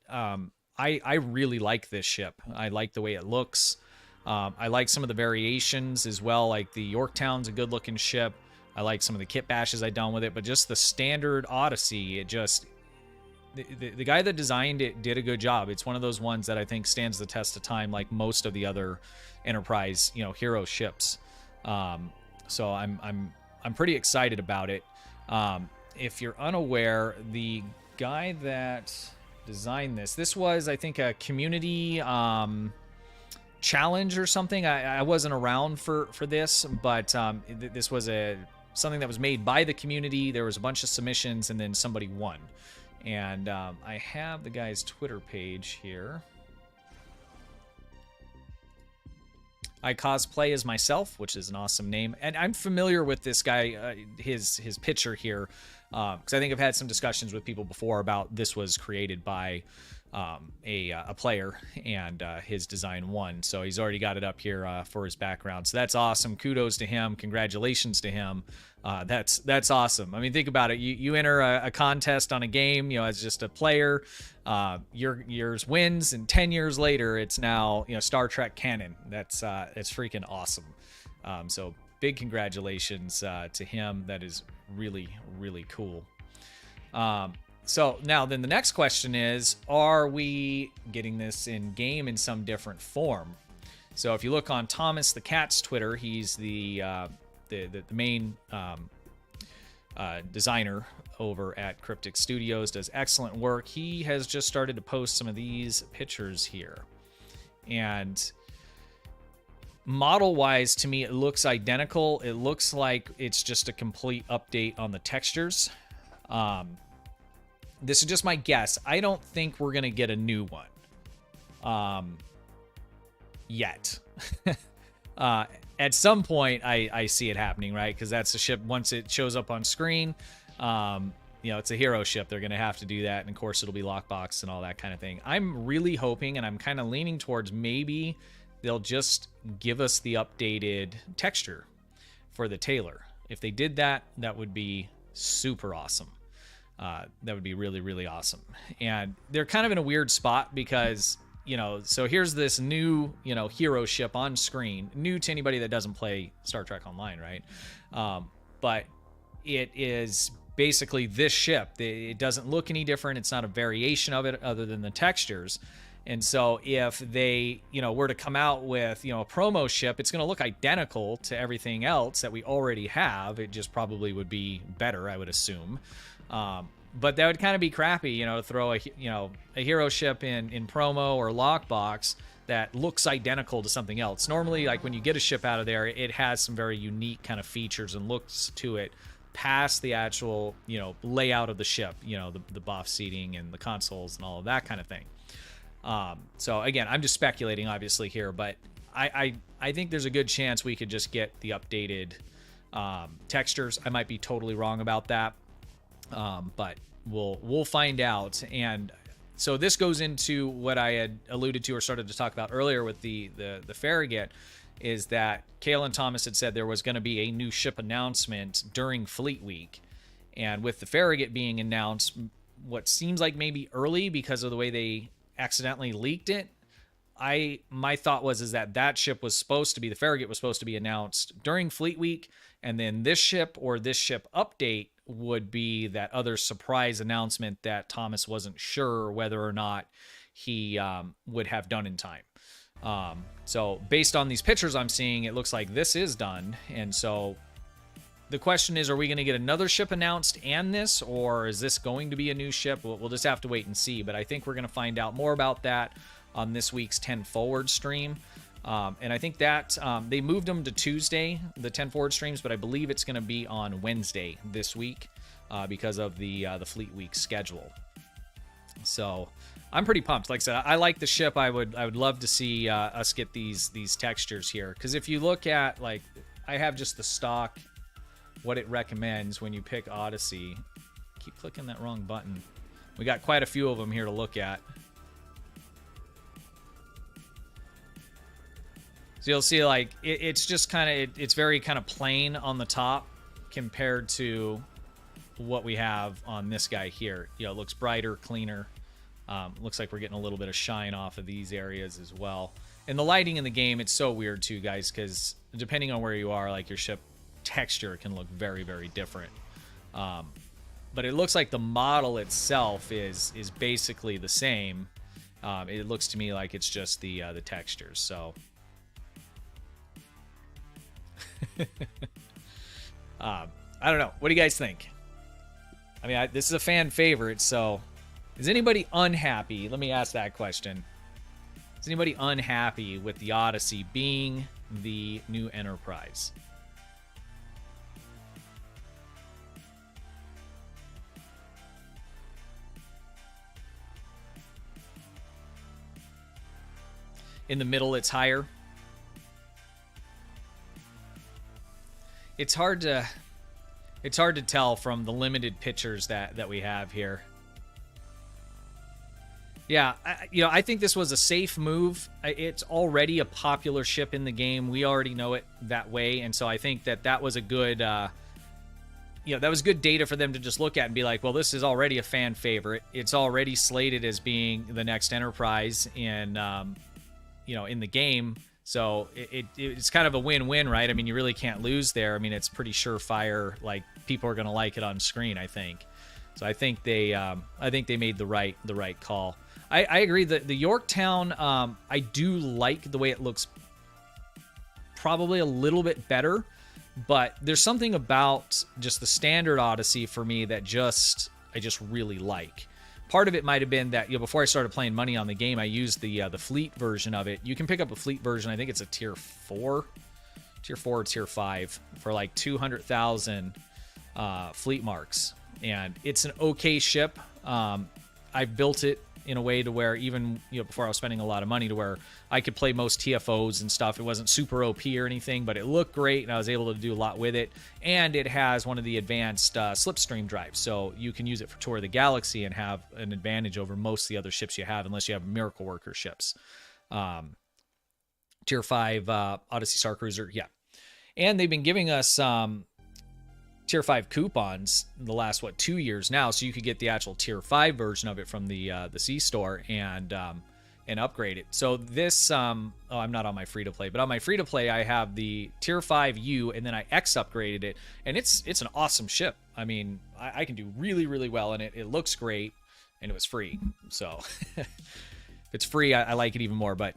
I really like this ship. I like the way it looks. I like some of the variations as well. Like the Yorktown's a good looking ship. I like some of the kit bashes I've done with it, but just the standard Odyssey, it just, the guy that designed it did a good job. It's one of those ones that I think stands the test of time, like most of the other Enterprise, you know, hero ships. So I'm pretty excited about it. If you're unaware, the guy that designed this was, I think, a community challenge or something. I wasn't around for this, but this was something that was made by the community. There was a bunch of submissions, and then somebody won. And I have the guy's Twitter page here. I cosplay as myself, which is an awesome name, and I'm familiar with this guy, his picture here, because I think I've had some discussions with people before about this was created by a player, and his design won. So he's already got it up here for his background. So that's awesome. Kudos to him. Congratulations to him. That's awesome. I mean, think about it. You enter a contest on a game, you know, as just a player. Yours wins, and 10 years later, it's now, you know, Star Trek canon. That's freaking awesome. So big congratulations to him. That is really, really cool. So now then the next question is, are we getting this in game in some different form? So if you look on Thomas the Cat's Twitter, he's the main designer over at Cryptic Studios, does excellent work. He has just started to post some of these pictures here. And model-wise, to me, it looks identical. It looks like it's just a complete update on the textures. This is just my guess. I don't think we're going to get a new one yet. At some point, I see it happening, right? Because that's the ship, once it shows up on screen, you know, it's a hero ship. They're going to have to do that. And, of course, it'll be lockbox and all that kind of thing. I'm really hoping, and I'm kind of leaning towards maybe they'll just give us the updated texture for the Taylor. If they did that, that would be super awesome. That would be really, really awesome. And they're kind of in a weird spot because, you know, so here's this new, you know, hero ship on screen, new to anybody that doesn't play Star Trek Online, right? But it is basically this ship. It doesn't look any different. It's not a variation of it other than the textures. And so if they, you know, were to come out with, you know, a promo ship, it's going to look identical to everything else that we already have. It just probably would be better, I would assume. But that would kind of be crappy, you know, to throw a hero ship in promo or lockbox that looks identical to something else. Normally, like when you get a ship out of there, it has some very unique kind of features and looks to it past the actual, layout of the ship, the buff seating and the consoles and all of that kind of thing. So again, I'm just speculating obviously here, but I think there's a good chance we could just get the updated textures. I might be totally wrong about that, but we'll find out. And so this goes into what I had alluded to or started to talk about earlier with the Farragut, is that Cale and Thomas had said there was going to be a new ship announcement during Fleet Week. And with the Farragut being announced, what seems like maybe early because of the way they accidentally leaked it, my thought was that ship was supposed to be, the Farragut was supposed to be announced during Fleet Week, and then this ship or this ship update would be that other surprise announcement that Thomas wasn't sure whether or not he would have done in time. So based on these pictures I'm seeing, it looks like this is done. And so the question is, are we going to get another ship announced and this, or is this going to be a new ship? We'll just have to wait and see. But I think we're going to find out more about that on this week's 10 Forward stream. And I think that they moved them to Tuesday, the 10 Forward streams, but I believe it's going to be on Wednesday this week because of the Fleet Week schedule. So I'm pretty pumped. Like I said, I like the ship. I would love to see us get these textures here, because if you look at, like, I have just the stock, what it recommends when you pick Odyssey. Keep clicking that wrong button. We got quite a few of them here to look at. So you'll see, like, it's just kind of, it's very kind of plain on the top compared to what we have on this guy here. It looks brighter, cleaner. Looks like we're getting a little bit of shine off of these areas as well. And the lighting in the game, it's so weird too, guys, because depending on where you are, like, your ship texture can look very, very different. But it looks like the model itself is basically the same. It looks to me like it's just the textures. So I don't know. What do you guys think? I mean, this is a fan favorite, so is anybody unhappy? Let me ask that question. Is anybody unhappy with the Odyssey being the new Enterprise? In the middle, it's higher. It's hard to tell from the limited pictures that we have here. Yeah, I think this was a safe move. It's already a popular ship in the game. We already know it that way, and so I think that was a good, that was good data for them to just look at and be like, well, this is already a fan favorite. It's already slated as being the next Enterprise in the game. So it's kind of a win-win, right? I mean, you really can't lose there. I mean, it's pretty surefire. Like, people are going to like it on screen, I think. So I think they made the right call. I agree that the Yorktown, I do like the way it looks. Probably a little bit better, but there's something about just the standard Odyssey for me that I just really like. Part of it might have been that, before I started playing money on the game, I used the fleet version of it. You can pick up a fleet version. I think it's a tier 4 or tier 5 for like 200,000 fleet marks, and it's an okay ship. I built it in a way to where even before I was spending a lot of money, to where I could play most TFOs and stuff. It wasn't super OP or anything, but it looked great, and I was able to do a lot with it. And it has one of the advanced slipstream drives, so you can use it for Tour of the Galaxy and have an advantage over most of the other ships you have, unless you have Miracle Worker ships. Tier 5 Odyssey Star Cruiser, yeah. And they've been giving us tier 5 coupons the last 2 years now, so you could get the actual tier 5 version of it from the C store and upgrade it. So this I'm not on my free to play, but on my free to play I have the tier 5 U, and then I X upgraded it, and it's an awesome ship. I mean, I can do really, really well in it. It looks great, and it was free, so if it's free, I like it even more. But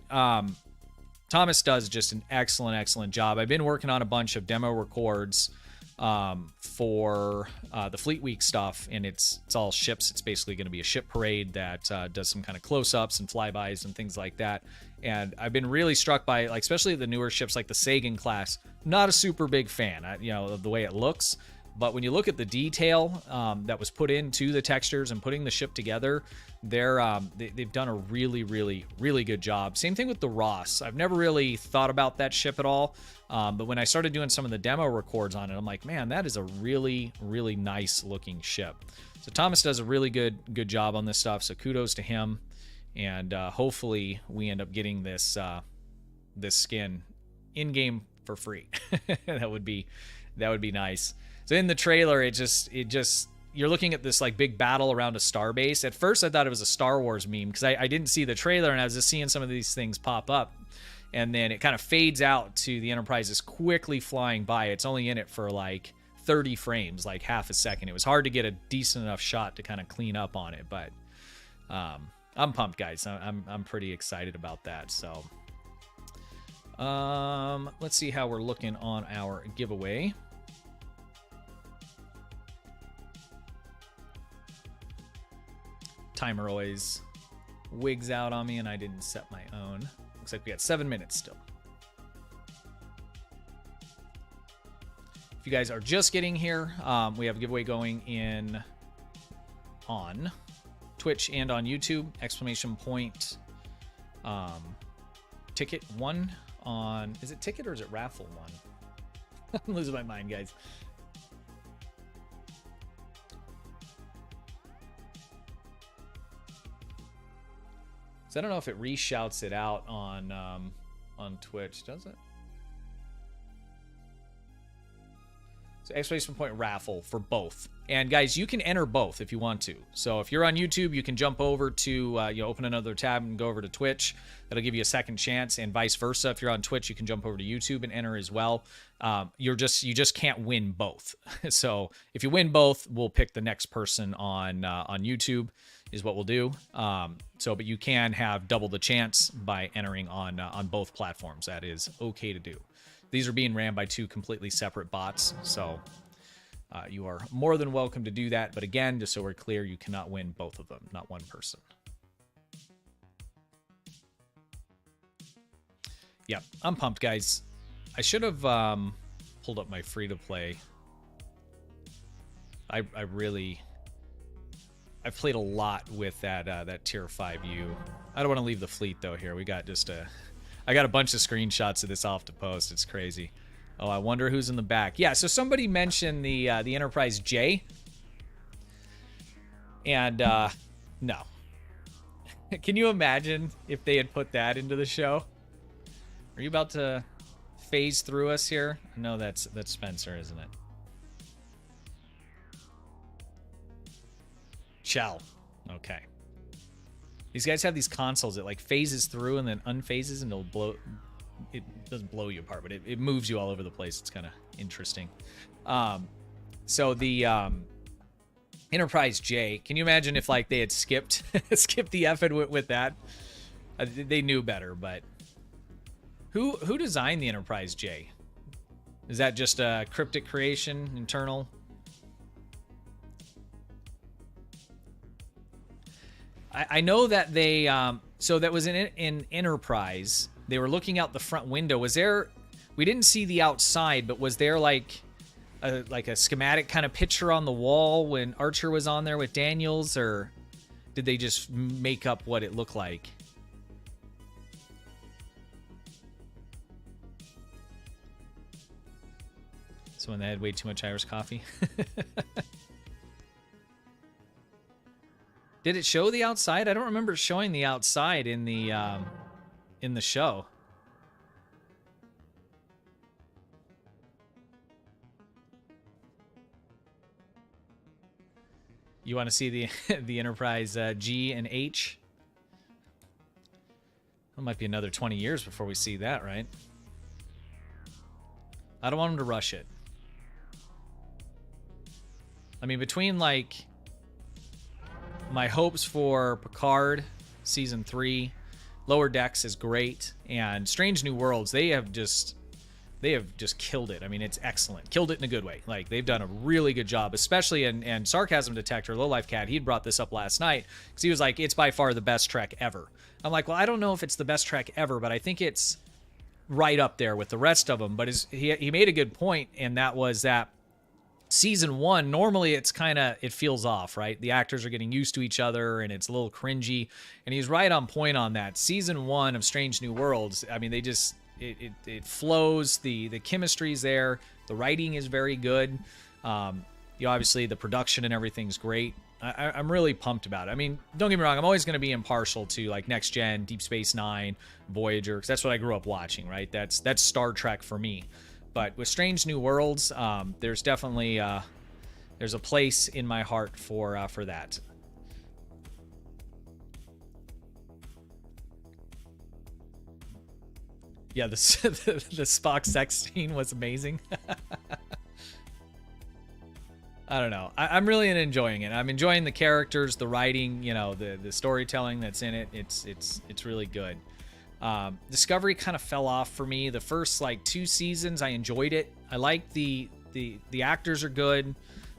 Thomas does just an excellent job. I've been working on a bunch of demo records for the Fleet Week stuff, and it's all ships. It's basically going to be a ship parade that does some kind of close-ups and flybys and things like that. And I've been really struck by, like, especially the newer ships like the Sagan class. Not a super big fan, of the way it looks, But when you look at the detail that was put into the textures and putting the ship together, they've done a really, really, really good job. Same thing with the Ross. I've never really thought about that ship at all. But when I started doing some of the demo records on it, I'm like, man, that is a really, really nice looking ship. So Thomas does a really good job on this stuff. So kudos to him. And hopefully we end up getting this this skin in game for free. that would be nice. So in the trailer, it just you're looking at this like big battle around a starbase. At first, I thought it was a Star Wars meme because I didn't see the trailer and I was just seeing some of these things pop up, and then it kind of fades out to the Enterprise is quickly flying by. It's only in it for like 30 frames, like half a second. It was hard to get a decent enough shot to kind of clean up on it, but I'm pumped, guys. I'm pretty excited about that. So let's see how we're looking on our giveaway. Timer always wigs out on me, and I didn't set my own. Looks like we got 7 minutes still. If you guys are just getting here, we have a giveaway going in on Twitch and on YouTube. Exclamation point ticket 1 on, is it ticket or is it raffle 1? I'm losing my mind, guys. So I don't know if it reshouts it out on Twitch, does it? So exclamation point raffle for both. And guys, you can enter both if you want to. So if you're on YouTube, you can jump over to open another tab and go over to Twitch. That'll give you a second chance, and vice versa. If you're on Twitch, you can jump over to YouTube and enter as well. You just can't win both. So if you win both, we'll pick the next person on YouTube is what we'll do. But you can have double the chance by entering on both platforms. That is okay to do. These are being ran by 2 completely separate bots, so you are more than welcome to do that. But again, just so we're clear, you cannot win both of them, not one person. Yeah, I'm pumped, guys. I should have pulled up my free-to-play. I've played a lot with that Tier 5U. I don't want to leave the fleet, though, here. We got I got a bunch of screenshots of this off to post. It's crazy. Oh, I wonder who's in the back. Yeah, so somebody mentioned the Enterprise J. And, no. Can you imagine if they had put that into the show? Are you about to phase through us here? No, that's Spencer, isn't it? Chell. Okay. These guys have these consoles that like phases through and then unphases, and it doesn't blow you apart, but it moves you all over the place. It's kind of interesting. So the Enterprise J, can you imagine if like they had skipped the F and went with that? They knew better, but who designed the Enterprise J? Is that just a cryptic creation, internal? I know that they, so that was in Enterprise. They were looking out the front window. Was there, we didn't see the outside, but was there like a schematic kind of picture on the wall when Archer was on there with Daniels, or did they just make up what it looked like? Someone that had way too much Irish coffee. Did it show the outside? I don't remember showing the outside in the show. You want to see the Enterprise G and H? It might be another 20 years before we see that, right? I don't want them to rush it. I mean, between like my hopes for Picard season 3, Lower Decks is great, and Strange New Worlds, they have just killed it. I mean, it's excellent. Killed it in a good way. Like, they've done a really good job, especially and Sarcasm Detector, Lowlife Cat, he'd brought this up last night because he was like, it's by far the best Trek ever. I'm like, well, I don't know if it's the best Trek ever, but I think it's right up there with the rest of them. But he made a good point, and that was that season 1, normally it's kind of, it feels off, right? The actors are getting used to each other and it's a little cringy, and he's right on point on that. Season 1 of Strange New Worlds, I mean, they just, it flows, the chemistry's there, the writing is very good. Obviously the production and everything's great. I'm really pumped about it. I mean, don't get me wrong, I'm always going to be impartial to like Next Gen, Deep Space Nine, Voyager, because that's what I grew up watching, right? That's Star Trek for me. But with Strange New Worlds, there's definitely there's a place in my heart for that. Yeah, the Spock sex scene was amazing. I don't know. I'm really enjoying it. I'm enjoying the characters, the writing, you know, the storytelling that's in it. It's really good. Discovery kind of fell off for me. The first like 2 seasons, I enjoyed it. I liked the actors are good.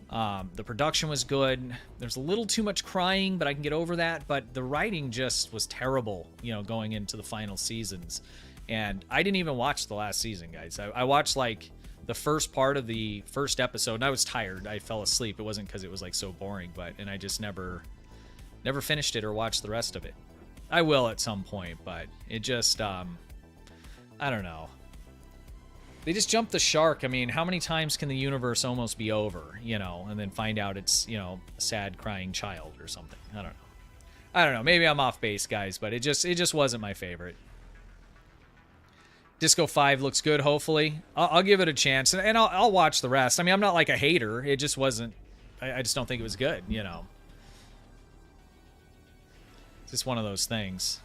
The production was good. There's a little too much crying, but I can get over that. But the writing just was terrible, you know, going into the final seasons. And I didn't even watch the last season, guys. I watched like the first part of the first episode, and I was tired. I fell asleep. It wasn't because it was like so boring, and I just never finished it or watched the rest of it. I will at some point, but it just, I don't know. They just jumped the shark. I mean, how many times can the universe almost be over, you know, and then find out it's, you know, a sad crying child or something? I don't know. Maybe I'm off base, guys, but it just wasn't my favorite. Disco 5 looks good, hopefully. I'll give it a chance, and I'll watch the rest. I mean, I'm not like a hater. It just wasn't, I just don't think it was good, you know. It's just one of those things.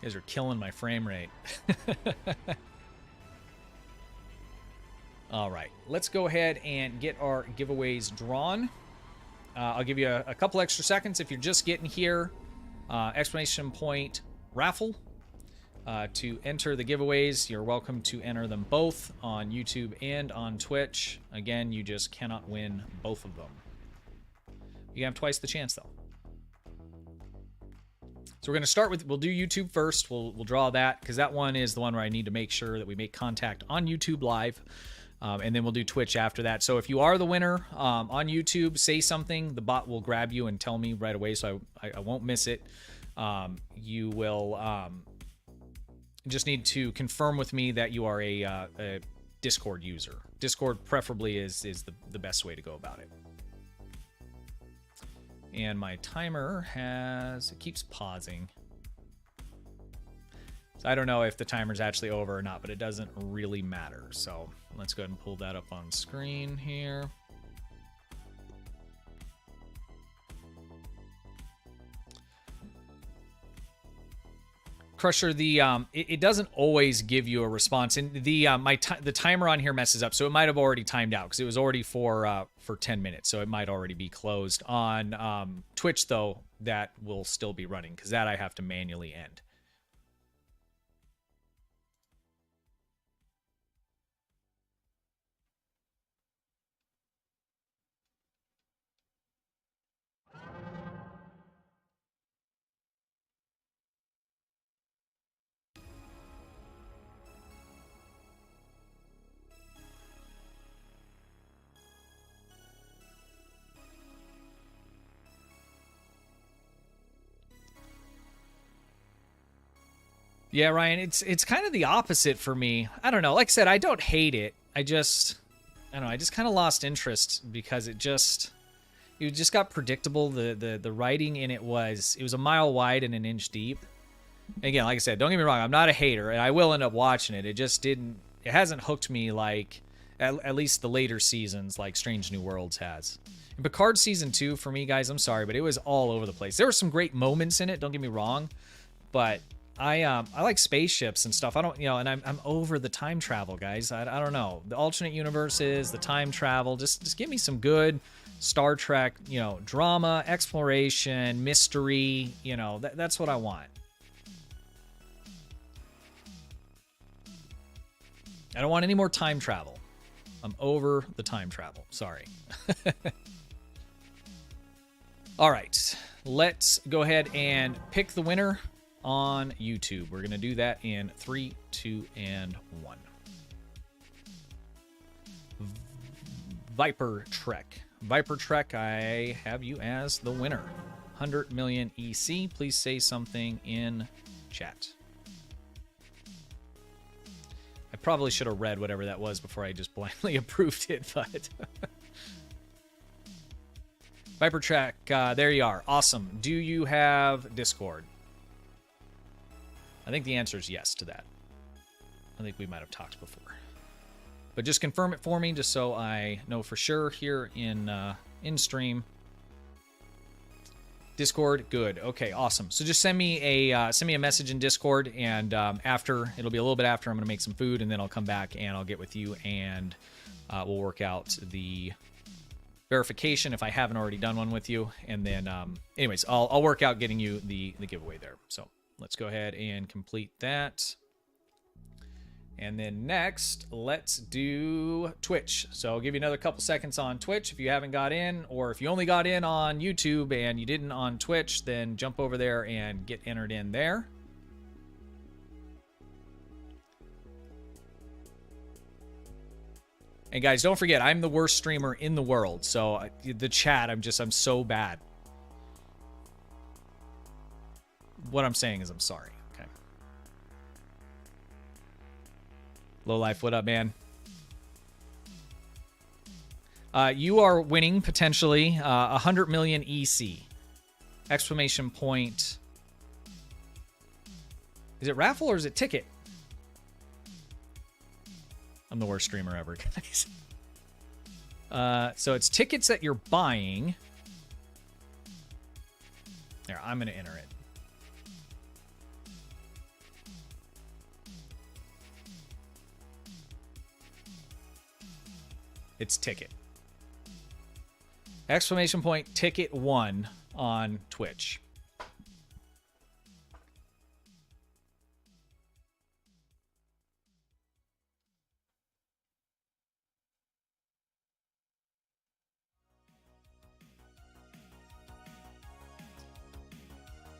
You guys are killing my frame rate. All right, let's go ahead and get our giveaways drawn. I'll give you a couple extra seconds if you're just getting here. Exclamation point Raffle to enter the giveaways. You're welcome to enter them both on YouTube and on Twitch. Again, you just cannot win both of them. You have twice the chance, though. So we're going to start with, we'll do YouTube first. We'll draw that, because that one is the one where I need to make sure that we make contact on YouTube Live. And then we'll do Twitch after that. So if you are the winner on YouTube, say something. The bot will grab you and tell me right away, so I won't miss it. You will just need to confirm with me that you are a Discord user. Discord preferably is the best way to go about it. And my timer it keeps pausing. So I don't know if the timer's actually over or not, but it doesn't really matter. So let's go ahead and pull that up on screen here. Crusher, it doesn't always give you a response, and the timer on here messes up, so it might have already timed out because it was already for 10 minutes, so it might already be closed. On Twitch, though, that will still be running because that I have to manually end. Yeah, Ryan, it's kind of the opposite for me. I don't know. Like I said, I don't hate it. I don't know. I just kind of lost interest because it just got predictable. The writing in it was a mile wide and an inch deep. Again, like I said, don't get me wrong. I'm not a hater, and I will end up watching it. It just didn't. It hasn't hooked me like at least the later seasons, like Strange New Worlds has. And Picard season 2 for me, guys. I'm sorry, but it was all over the place. There were some great moments in it. Don't get me wrong, but I like spaceships and stuff. I don't, you know, and I'm over the time travel, guys. I don't know. The alternate universes, the time travel, just give me some good Star Trek, you know, drama, exploration, mystery, you know, that's what I want. I don't want any more time travel. I'm over the time travel. Sorry. All right. Let's go ahead and pick the winner on YouTube. We're going to do that in 3, 2, and 1. Viper Trek. Viper Trek, I have you as the winner. 100 million EC. Please say something in chat. I probably should have read whatever that was before I just blindly approved it, but... Viper Trek, there you are. Awesome. Do you have Discord? I think the answer is yes to that. I think we might have talked before. But just confirm it for me, just so I know for sure here in stream. Discord, good. Okay, awesome. So just send me a message in Discord, and after, it'll be a little bit after, I'm gonna make some food, and then I'll come back and I'll get with you, and we'll work out the verification if I haven't already done one with you, and then anyways, I'll work out getting you the giveaway there. So let's go ahead and complete that. And then next, let's do Twitch. So I'll give you another couple seconds on Twitch if you haven't got in, or if you only got in on YouTube and you didn't on Twitch, then jump over there and get entered in there. And guys, don't forget, I'm the worst streamer in the world. So the chat, I'm so bad. What I'm saying is I'm sorry. Lowlife, what up, man? You are winning, potentially, 100 million EC. Exclamation point. Is it Raffle or is it Ticket? I'm the worst streamer ever, guys. So it's tickets that you're buying. There, I'm going to enter it. It's Ticket. Exclamation point Ticket 1 on Twitch.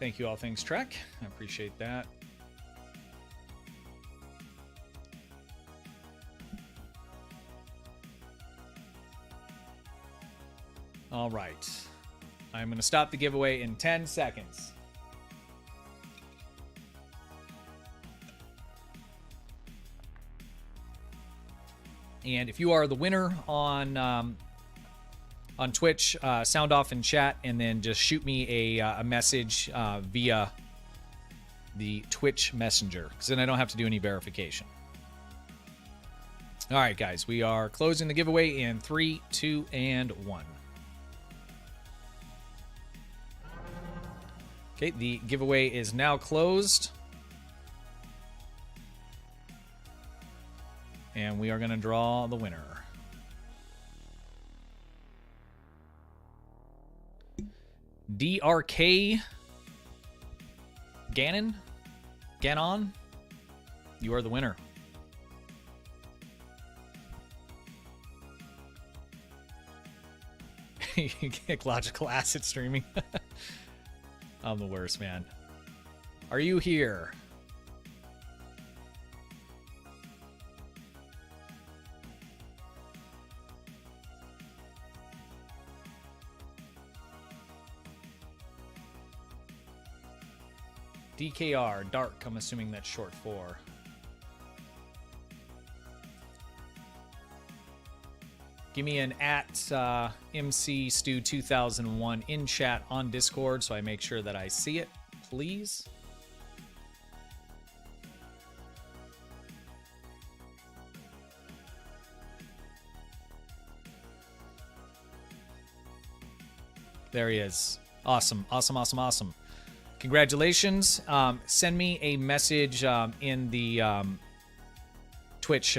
Thank you, All Things Trek. I appreciate that. All right. I'm going to stop the giveaway in 10 seconds. And if you are the winner on Twitch, sound off in chat and then just shoot me a message via the Twitch Messenger, because then I don't have to do any verification. All right, guys, we are closing the giveaway in 3, 2, and 1. Okay, the giveaway is now closed. And we are going to draw the winner. DRK Ganon? You are the winner. You get logical acid streaming. I'm the worst, man. Are you here? DKR, dark, I'm assuming that's short for. Give me an at MCStu2001 in chat on Discord so I make sure that I see it, please. There he is. Awesome, awesome, awesome, awesome. Congratulations. Send me a message in the Twitch,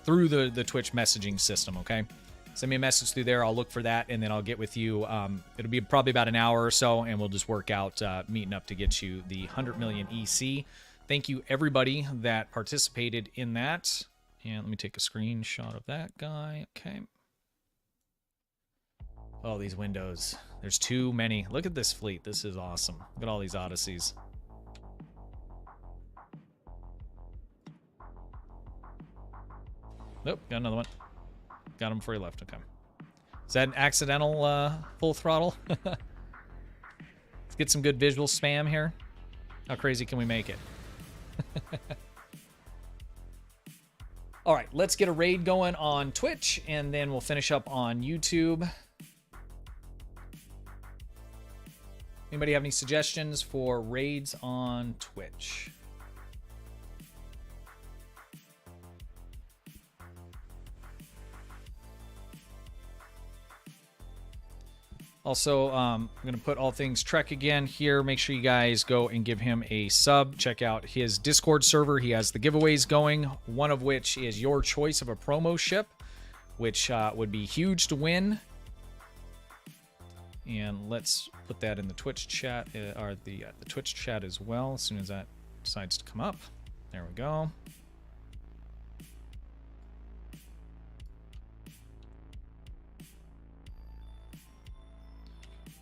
through the Twitch messaging system, okay? Send me a message through there. I'll look for that, and then I'll get with you. It'll be probably about an hour or so, and we'll just work out meeting up to get you the 100 million EC. Thank you, everybody that participated in that. And let me take a screenshot of that guy. Okay. Oh, these windows. There's too many. Look at this fleet. This is awesome. Look at all these Odysseys. Nope, got another one. Got him before he left. Okay. Is that an accidental full throttle? Let's get some good visual spam here. How crazy can we make it? All right, let's get a raid going on Twitch, and then we'll finish up on YouTube. Anybody have any suggestions for raids on Twitch? Also, I'm going to put all things Trek again here. Make sure you guys go and give him a sub. Check out his Discord server. He has the giveaways going, one of which is your choice of a promo ship, which would be huge to win. And let's put that in the Twitch chat, or the Twitch chat as well, as soon as that decides to come up. There we go.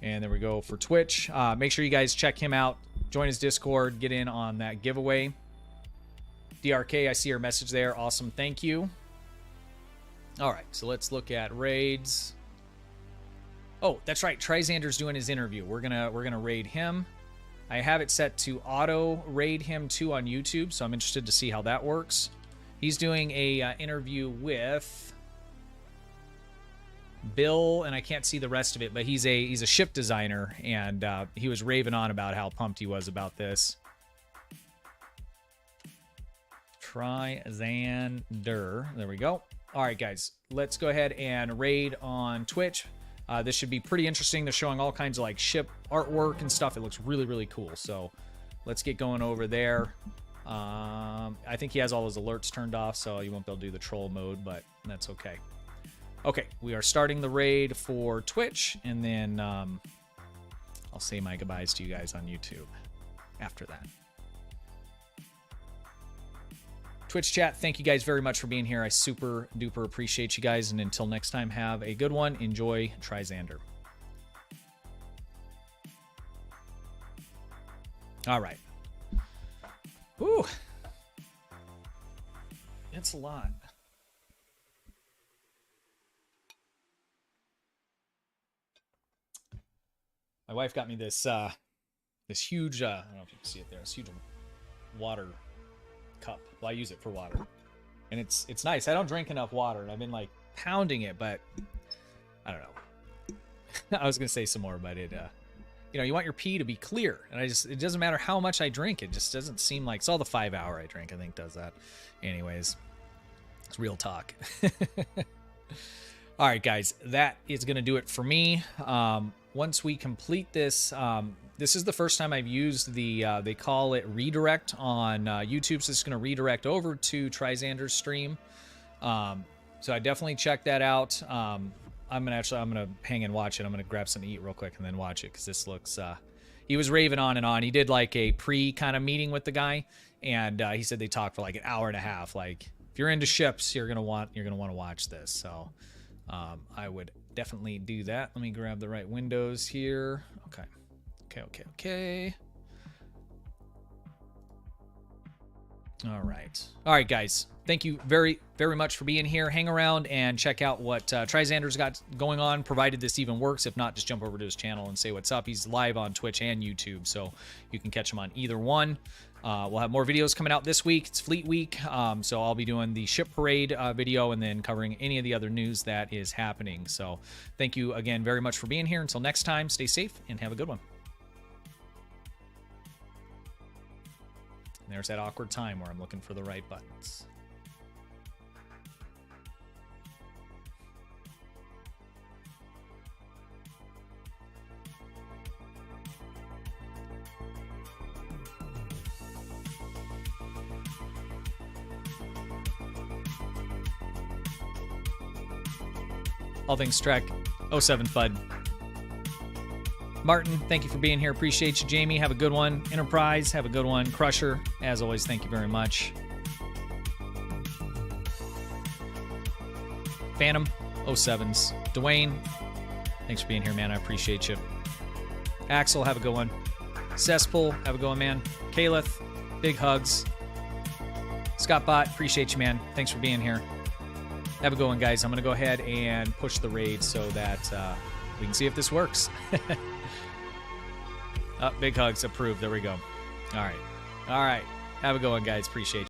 And there we go for Twitch. Make sure you guys check him out. Join his Discord. Get in on that giveaway. DRK, I see your message there. Awesome. Thank you. All right, so let's look at raids. Oh, that's right. TriZander's doing his interview. We're gonna raid him. I have it set to auto raid him too on YouTube, so I'm interested to see how that works. He's doing a interview with Bill, and I can't see the rest of it, but he's a ship designer, and he was raving on about how pumped he was about this. TriZander. There we go. All right, guys, let's go ahead and raid on Twitch. This should be pretty interesting. They're showing all kinds of like ship artwork and stuff. It looks really, really cool. So let's get going over there. I think he has all his alerts turned off, so you won't be able to do the troll mode, but that's okay. Okay, we are starting the raid for Twitch, and then I'll say my goodbyes to you guys on YouTube after that. Twitch chat, thank you guys very much for being here. I super duper appreciate you guys, and until next time, have a good one. Enjoy TriZander. All right. Whew. It's a lot. My wife got me this this huge, I don't know if you can see it there, this huge water cup. Well, I use it for water. And it's nice. I don't drink enough water, and I've been like pounding it, but I don't know. I was going to say some more, but it you know, you want your pee to be clear, and it doesn't matter how much I drink. It just doesn't seem like, it's all the 5 hour I drink, I think, does that. Anyways, it's real talk. All right, guys, that is going to do it for me. Once we complete this, this is the first time I've used the, they call it redirect on YouTube, so it's going to redirect over to TriZander's stream. So I definitely check that out. I'm gonna hang and watch it. I'm gonna grab something to eat real quick and then watch it, because this looks, he was raving on and on. He did like a pre kind of meeting with the guy, and he said they talked for like an hour and a half. Like, if you're into ships, you're gonna want to watch this. So I would definitely do that. Let me grab the right windows here. Okay. All right, guys. Thank you very, very much for being here. Hang around and check out what TriZander's got going on, provided this even works. If not, just jump over to his channel and say what's up. He's live on Twitch and YouTube, so you can catch him on either one. We'll have more videos coming out this week. It's Fleet Week, so I'll be doing the ship parade video and then covering any of the other news that is happening. So thank you again very much for being here. Until next time, stay safe and have a good one. And there's that awkward time where I'm looking for the right buttons. All things Trek, 07 FUD. Martin, thank you for being here. Appreciate you. Jamie, have a good one. Enterprise, have a good one. Crusher, as always, thank you very much. Phantom, 07s. Dwayne, thanks for being here, man. I appreciate you. Axel, have a good one. Cesspool, have a good one, man. Caleth, big hugs. Scott Bot, appreciate you, man. Thanks for being here. Have a good one, guys. I'm going to go ahead and push the raid so that we can see if this works. Big hugs. Approved. There we go. All right. Have a good one, guys. Appreciate you.